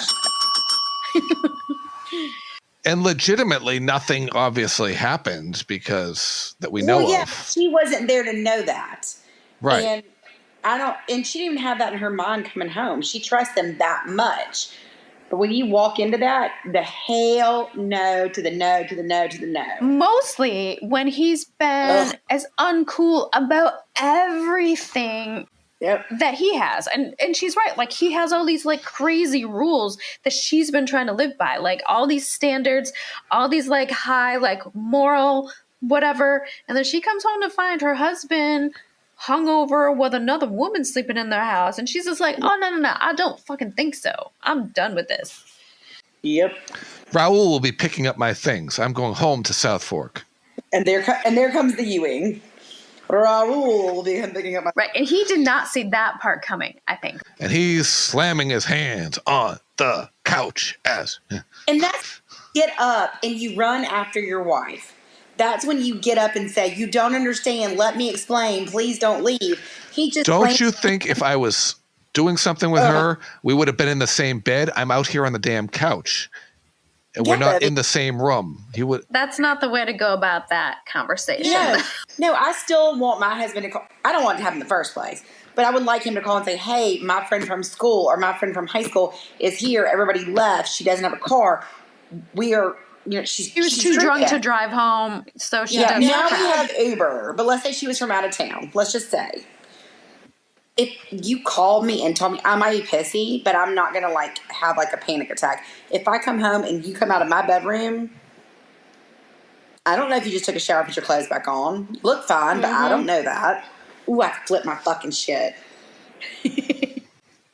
and legitimately nothing obviously happened because that we know of. She wasn't there to know that. Right. And she didn't even have that in her mind coming home. She trusts them that much. But when you walk into that, the hell no to the no to the no to the no. Mostly when he's been as uncool about everything that he has. And she's right. Like, he has all these, like, crazy rules that she's been trying to live by. Like, all these standards, all these, like, high, like, moral whatever. And then she comes home to find her husband hungover with another woman sleeping in their house. And she's just like, oh, no, I don't fucking think so. I'm done with this. Yep. Raul will be picking up my things. I'm going home to South Fork. And there comes the Ewing. Raul will be picking up my... Right, and he did not see that part coming, I think. And he's slamming his hands on the couch as... And that's get up and you run after your wife. That's when you get up and say, you don't understand, let me explain, please don't leave. He just... Don't you think if I was doing something with her, we would have been in the same bed? I'm out here on the damn couch. And we're not in the same room. He would. That's not the way to go about that conversation. No, I still want my husband to call. I don't want it to happen in the first place, but I would like him to call and say, hey, my friend from school or my friend from high school is here. Everybody left. She doesn't have a car. We are, she was too drunk to drive home, so she doesn't. Now we have Uber, but let's say she was from out of town. Let's just say. If you called me and told me, I might be pissy, but I'm not going to, like, have, like, a panic attack. If I come home and you come out of my bedroom, I don't know if you just took a shower and put your clothes back on. You look fine, but I don't know that. Ooh, I could flip my fucking shit.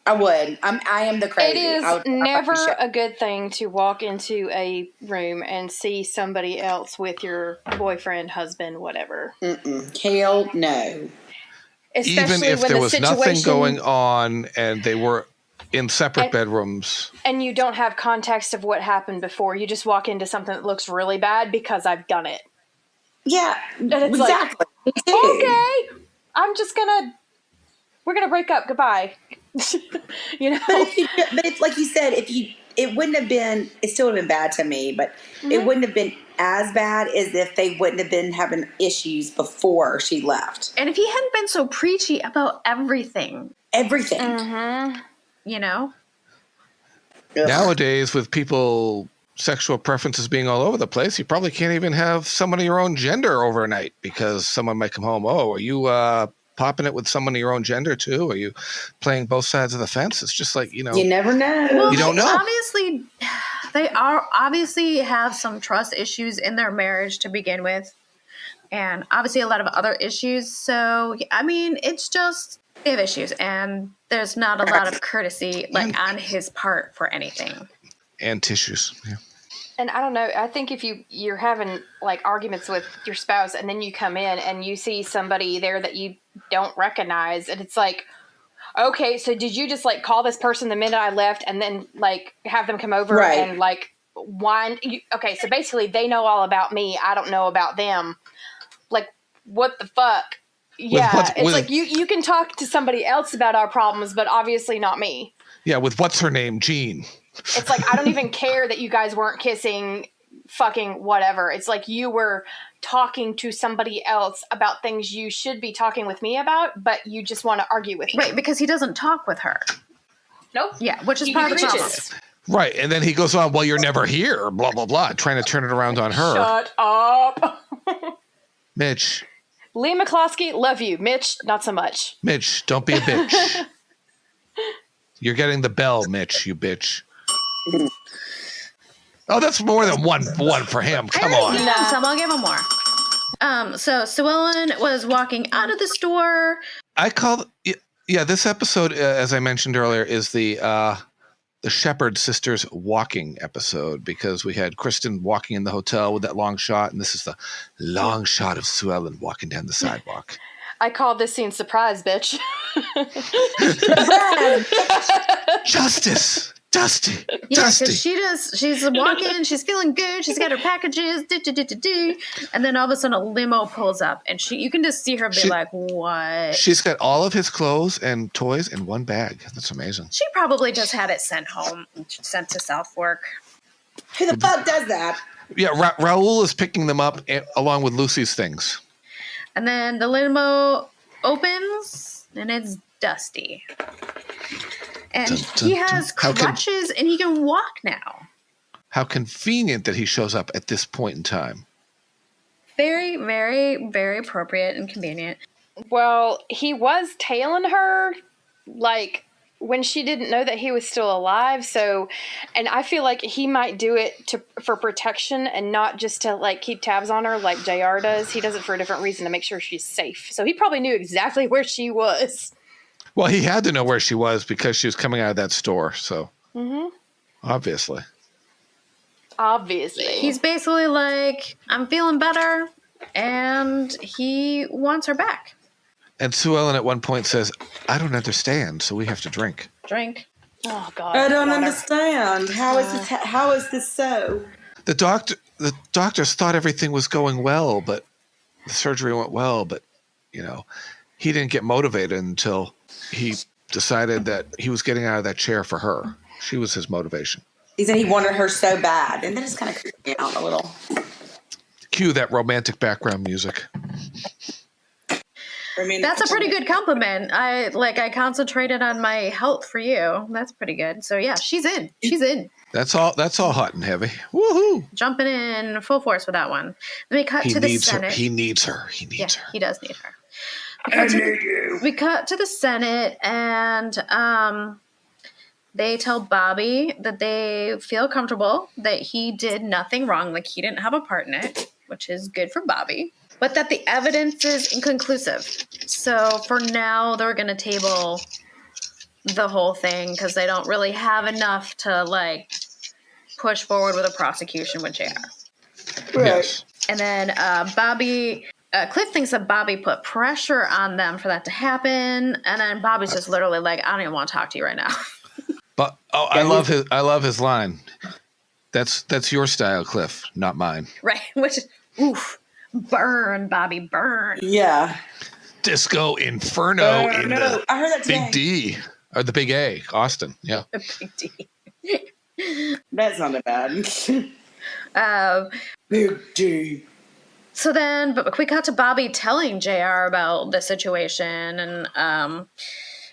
I would. I am the crazy. It is never a good thing to walk into a room and see somebody else with your boyfriend, husband, whatever. Hell no. Especially even if when there the was situation, nothing going on and they were in separate bedrooms. And you don't have context of what happened before. You just walk into something that looks really bad because I've done it. Yeah, and it's exactly. Like, okay, we're going to break up. Goodbye. But it's like you said, it wouldn't have been, it still would have been bad to me, but it wouldn't have been as bad as if they wouldn't have been having issues before she left. And if he hadn't been so preachy about everything. Nowadays, with people sexual preferences being all over the place, you probably can't even have someone of your own gender overnight because someone might come home. Oh, are you popping it with someone of your own gender too? Are you playing both sides of the fence? It's just like, you never know. Well, you don't know. Obviously, they obviously have some trust issues in their marriage to begin with. And obviously a lot of other issues. So, I mean, it's just, they have issues. And there's not a lot of courtesy, like, on his part for anything. And tissues, yeah. And I don't know, I think if you're having, like, arguments with your spouse and then you come in and you see somebody there that you don't recognize, and it's like, okay, so did you just, like, call this person the minute I left and then, like, have them come over and, like, whine? Okay, so basically they know all about me. I don't know about them. Like, what the fuck? Yeah, it's like you can talk to somebody else about our problems, but obviously not me. Yeah, with what's her name, Jean. It's like, I don't even care that you guys weren't kissing, fucking whatever. It's like you were talking to somebody else about things you should be talking with me about, but you just want to argue with me. Right, because he doesn't talk with her. Nope. Yeah, which is part of the problem. Right, and then he goes on, well, you're never here, blah, blah, blah, trying to turn it around on her. Shut up. Mitch. Lee McCloskey, love you. Mitch, not so much. Mitch, don't be a bitch. You're getting the bell, Mitch, you bitch. Oh, that's more than one for him. Come on. I'll give him more. So Sue Ellen was walking out of the store. This episode, as I mentioned earlier, is the Shepherd sisters walking episode, because we had Kristin walking in the hotel with that long shot, and this is the long shot of Sue Ellen walking down the sidewalk. I called this scene surprise, bitch. Justice. Dusty. Yeah, because she's walking, she's feeling good, she's got her packages, and then all of a sudden a limo pulls up, and you can just see her be like, what? She's got all of his clothes and toys in one bag. That's amazing. She probably just had it sent home, sent to South Fork. Who the fuck does that? Yeah, Raul is picking them up along with Lucy's things. And then the limo opens, and it's Dusty. And Dun, dun, he has dun. crutches and he can walk now. How convenient that he shows up at this point in time. Very, very, very appropriate and convenient. Well, he was tailing her, like, when she didn't know that he was still alive. So, and I feel like he might do it for protection and not just to, like, keep tabs on her like JR does. He does it for a different reason, to make sure she's safe. So he probably knew exactly where she was. Well, he had to know where she was because she was coming out of that store. So, obviously. He's basically like, I'm feeling better, and he wants her back. And Sue Ellen at one point says, I don't understand, so we have to drink. Drink. Oh, God. I don't understand. How is this so? The doctors thought everything was going well, but the surgery went well, but, you know, he didn't get motivated until he decided that he was getting out of that chair for her. She was his motivation. He said he wanted her so bad, and that just kind of creeped me out a little. Cue that romantic background music. That's a pretty good compliment. I concentrated on my health for you. That's pretty good. So yeah, she's in. She's in. That's all hot and heavy. Woohoo! Jumping in full force with that one. Let me cut to the Senate. He needs her. He needs her. He does need her. We cut to the Senate, and they tell Bobby that they feel comfortable that he did nothing wrong, like he didn't have a part in it, which is good for Bobby, but that the evidence is inconclusive. So for now, they're going to table the whole thing because they don't really have enough to, like, push forward with a prosecution with JR. Right. Yes. And then Cliff thinks that Bobby put pressure on them for that to happen, and then Bobby's just literally like, I don't even want to talk to you right now. But I love his line. That's your style, Cliff, not mine. Right. Which, oof, burn, Bobby, burn. Yeah. Disco Inferno I heard that today. Big D or the Big A, Austin. Yeah. Big D. That's not that bad. Big D. So then, but we got to Bobby telling JR about the situation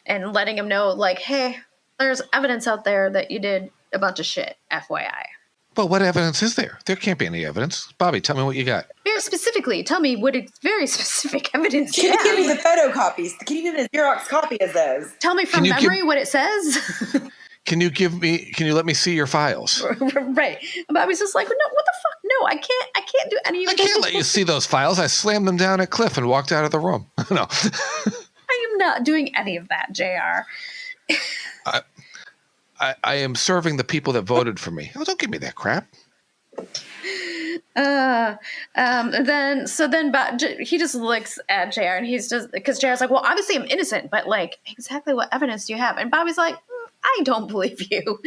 and letting him know, like, hey, there's evidence out there that you did a bunch of shit, FYI. But what evidence is there? There can't be any evidence. Bobby, tell me what you got. Very specifically, tell me what very specific evidence you have. Can you give me the photocopies? Can you give me a Xerox copy of those? Tell me from memory what it says. Can you let me see your files? Right. And Bobby's just like, no, what the fuck? No, I can't do any of that. I can't let you see those files. I slammed them down at Cliff and walked out of the room. No. I am not doing any of that, JR. I am serving the people that voted for me. Oh, don't give me that crap. Then he just looks at JR and he's just, because JR's like, well, obviously I'm innocent, but like, exactly what evidence do you have? And Bobby's like, I don't believe you.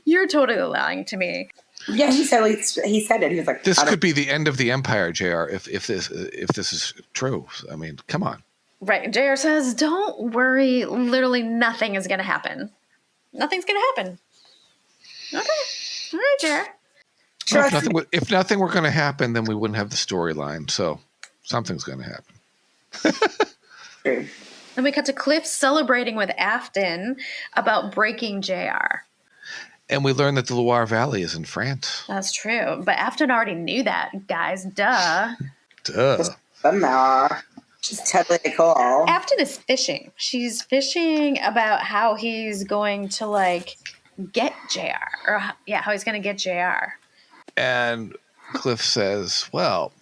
You're totally lying to me. Yeah, he said it. He was like, this could be the end of the empire, JR, if this is true. I mean, come on. Right. JR says, don't worry. Literally nothing is going to happen. Nothing's going to happen. Okay. All right, JR. Well, if nothing were going to happen, then we wouldn't have the storyline. So something's going to happen. Then we cut to Cliff celebrating with Afton about breaking JR. And we learn that the Loire Valley is in France. That's true. But Afton already knew that, guys. Duh. She's totally cool. Afton is fishing. She's fishing about how he's going to, like, get JR. Or, yeah, how he's going to get JR. And Cliff says, well,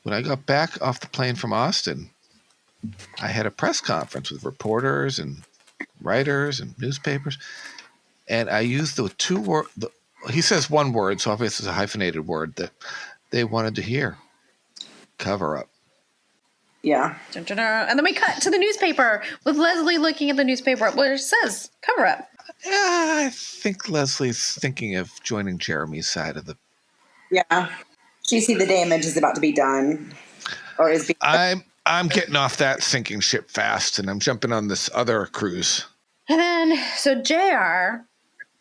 when I got back off the plane from Austin, I had a press conference with reporters and writers and newspapers. And I used the two words, he says one word, so obviously it's a hyphenated word that they wanted to hear. Cover up. Yeah. And then we cut to the newspaper with Leslie looking at the newspaper where it says cover up. I think Leslie's thinking of joining Jeremy's side of the. Yeah. She see the damage is about to be done. Or is being I'm getting off that sinking ship fast and I'm jumping on this other cruise. And then, so JR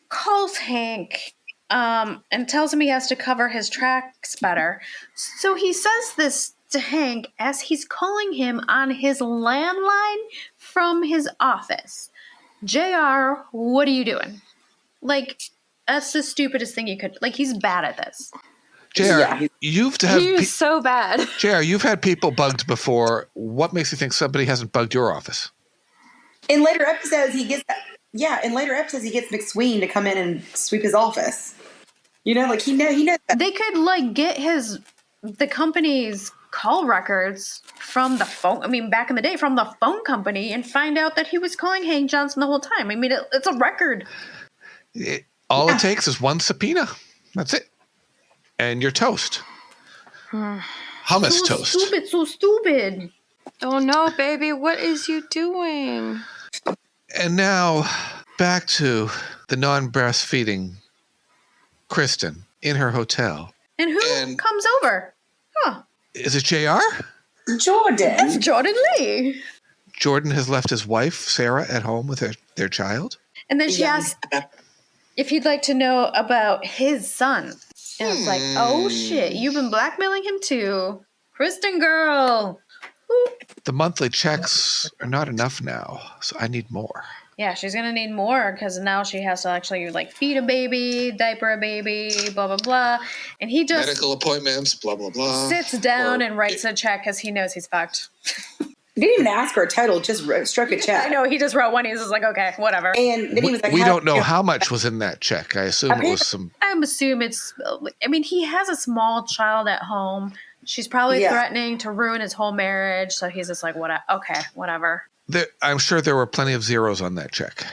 calls Hank and tells him he has to cover his tracks better. So he says this to Hank as he's calling him on his landline from his office. JR, what are you doing? Like, that's the stupidest thing you could. Like, he's bad at this. JR, He's so bad. JR, you've had people bugged before. What makes you think somebody hasn't bugged your office? In later episodes, he gets McSween to come in and sweep his office. You know, like he knows that. They could like get the company's call records from the phone. I mean, back in the day, from the phone company, and find out that he was calling Hank Johnson the whole time. I mean, it's a record. All it takes is one subpoena. That's it. And you're toast. Hummus toast. So stupid. Oh no, baby, what is you doing? And now back to the non-breastfeeding Kristin in her hotel. And who comes over? Huh. Is it JR? Jordan. That's Jordan Lee. Jordan has left his wife, Sarah, at home with their child. And then she asks if he'd like to know about his son. And it's like, oh shit, you've been blackmailing him too. Kristin girl. Woo. The monthly checks are not enough now, so I need more. Yeah, she's going to need more because now she has to actually like feed a baby, diaper a baby, blah, blah, blah. And he just... medical appointments, blah, blah, blah. Sits down and writes a check because he knows he's fucked. He didn't even ask for a total, just stroke a check. I know, he just wrote one. He was just like, okay, whatever. And then he was like... We don't know how much was in that check. I assume it was some... I assume it's... I mean, he has a small child at home. She's probably threatening to ruin his whole marriage. So he's just like, whatever. I'm sure there were plenty of zeros on that check.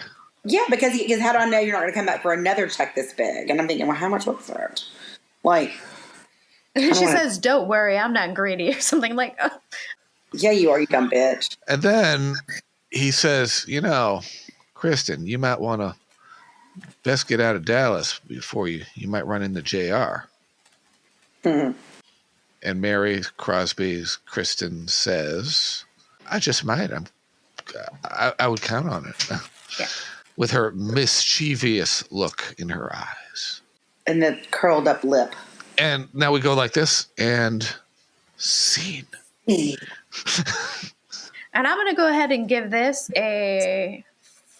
Yeah, because how do I know you're not going to come back for another check this big? And I'm thinking, well, how much was that? Like... she says, don't worry, I'm not greedy or something like... Yeah, you are, you dumb bitch. And then he says, Kristin, you might want to best get out of Dallas before you might run into JR. Mm-hmm. And Mary Crosby's Kristin says, I just might. I would count on it. Yeah. With her mischievous look in her eyes. And the curled up lip. And now we go like this, and scene. And I'm going to go ahead and give this a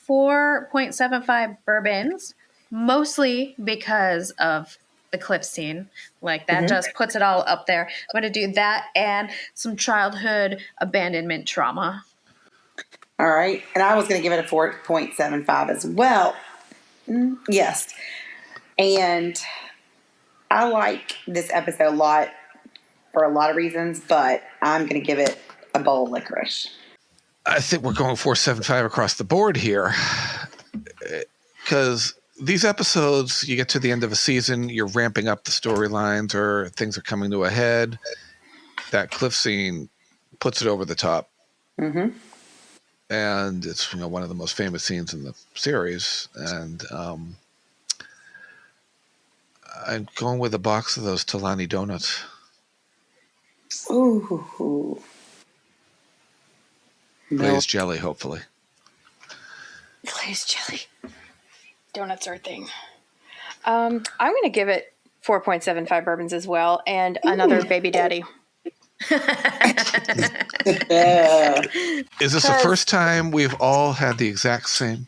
4.75 bourbons, mostly because of the cliff scene. Like, that just puts it all up there. I'm going to do that and some childhood abandonment trauma. All right. And I was going to give it a 4.75 as well. Yes. And I like this episode a lot for a lot of reasons, but I'm going to give it a bowl of licorice. I think we're going 4.75 across the board here. Because these episodes, you get to the end of a season, you're ramping up the storylines or things are coming to a head. That cliff scene puts it over the top. Mm-hmm. And it's one of the most famous scenes in the series. And I'm going with a box of those Talani donuts. Ooh. Glazed jelly, hopefully. Glazed jelly. Donuts are a thing. I'm going to give it 4.75 bourbons as well, and another baby daddy. Is this the first time we've all had the exact same?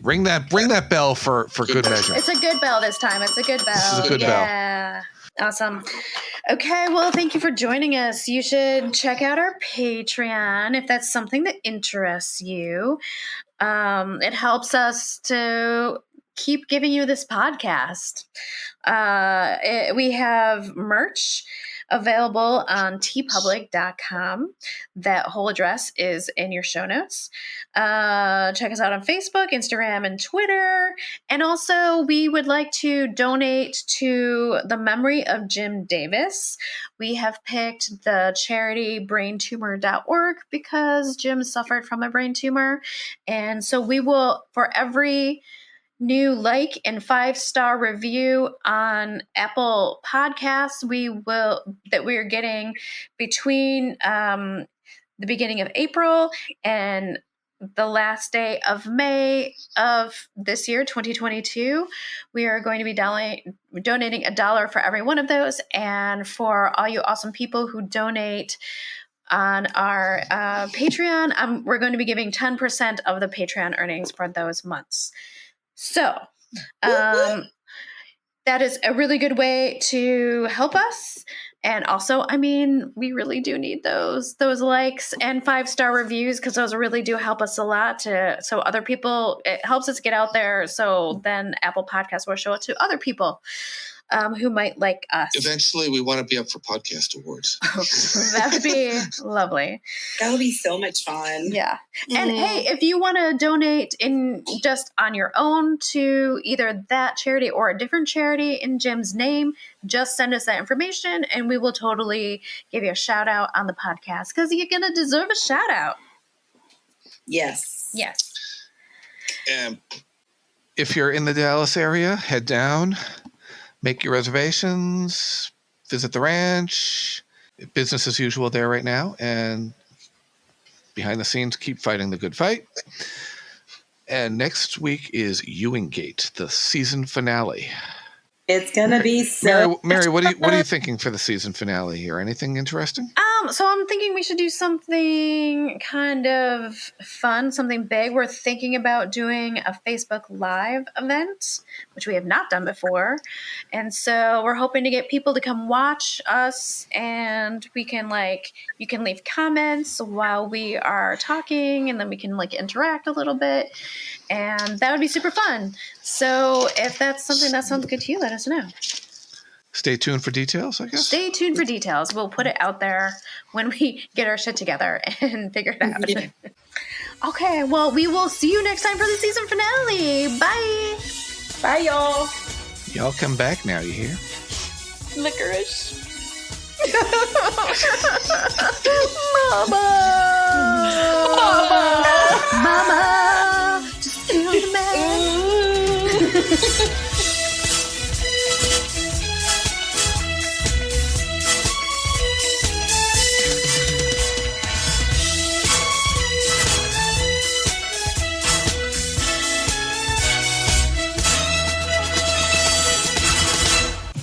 Ring that bell for good measure. It's a good bell this time. It's a good bell. This is a good bell. Awesome. Okay, well, thank you for joining us. You should check out our Patreon if that's something that interests you. It helps us to keep giving you this podcast. We have merch available on tpublic.com. That whole address is in your show notes. Check us out on Facebook, Instagram, and Twitter. And also, we would like to donate to the memory of Jim Davis. We have picked the charity braintumor.org because Jim suffered from a brain tumor. And so we will, for every new like and 5-star review on Apple Podcasts, we are getting between the beginning of April and the last day of May of this year, 2022, we are going to be donating $1 for every one of those. And for all you awesome people who donate on our Patreon. We're going to be giving 10% of the Patreon earnings for those months. So that is a really good way to help us. And also, I mean, we really do need those likes and 5-star reviews, because those really do help us a lot so other people, it helps us get out there. So then Apple Podcasts will show it to other people who might like us. Eventually, we want to be up for podcast awards. That would be lovely. That would be so much fun. Yeah. And hey, if you want to donate in just on your own to either that charity or a different charity in Jim's name, just send us that information and we will totally give you a shout out on the podcast, because you're going to deserve a shout out. Yes. Yes. And if you're in the Dallas area, head down. Make your reservations, visit the ranch, business as usual there right now, and behind the scenes, keep fighting the good fight. And next week is Ewing Gate, the season finale. It's going to be so Mary, what are you thinking for the season finale here? Anything interesting? So I'm thinking we should do something kind of fun, something big. We're thinking about doing a Facebook Live event, which we have not done before. And so we're hoping to get people to come watch us, and we can you can leave comments while we are talking, and then we can interact a little bit. And that would be super fun. So if that's something that sounds good to you, let us know. Stay tuned for details, I guess. Stay tuned for details. We'll put it out there when we get our shit together and figure it out. Yeah. Okay, well, we will see you next time for the season finale. Bye. Bye, y'all. Y'all come back now, you hear? Licorice. Mama. Just feel the man.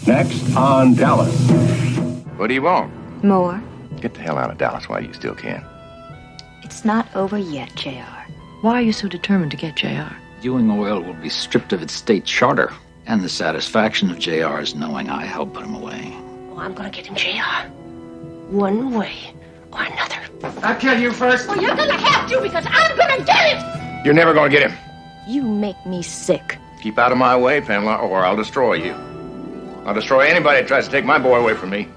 Next on Dallas. What do you want? More? Get the hell out of Dallas while you still can. It's not over yet, JR. Why are you so determined to get JR? Ewing Oil will be stripped of its state charter, and the satisfaction of JR is knowing I helped put him away. Well, I'm gonna get him, JR. One way or another. I'll kill you first. Well, you're gonna have to, because I'm gonna get him! You're never gonna get him. You make me sick. Keep out of my way, Pamela, or I'll destroy you. I'll destroy anybody that tries to take my boy away from me.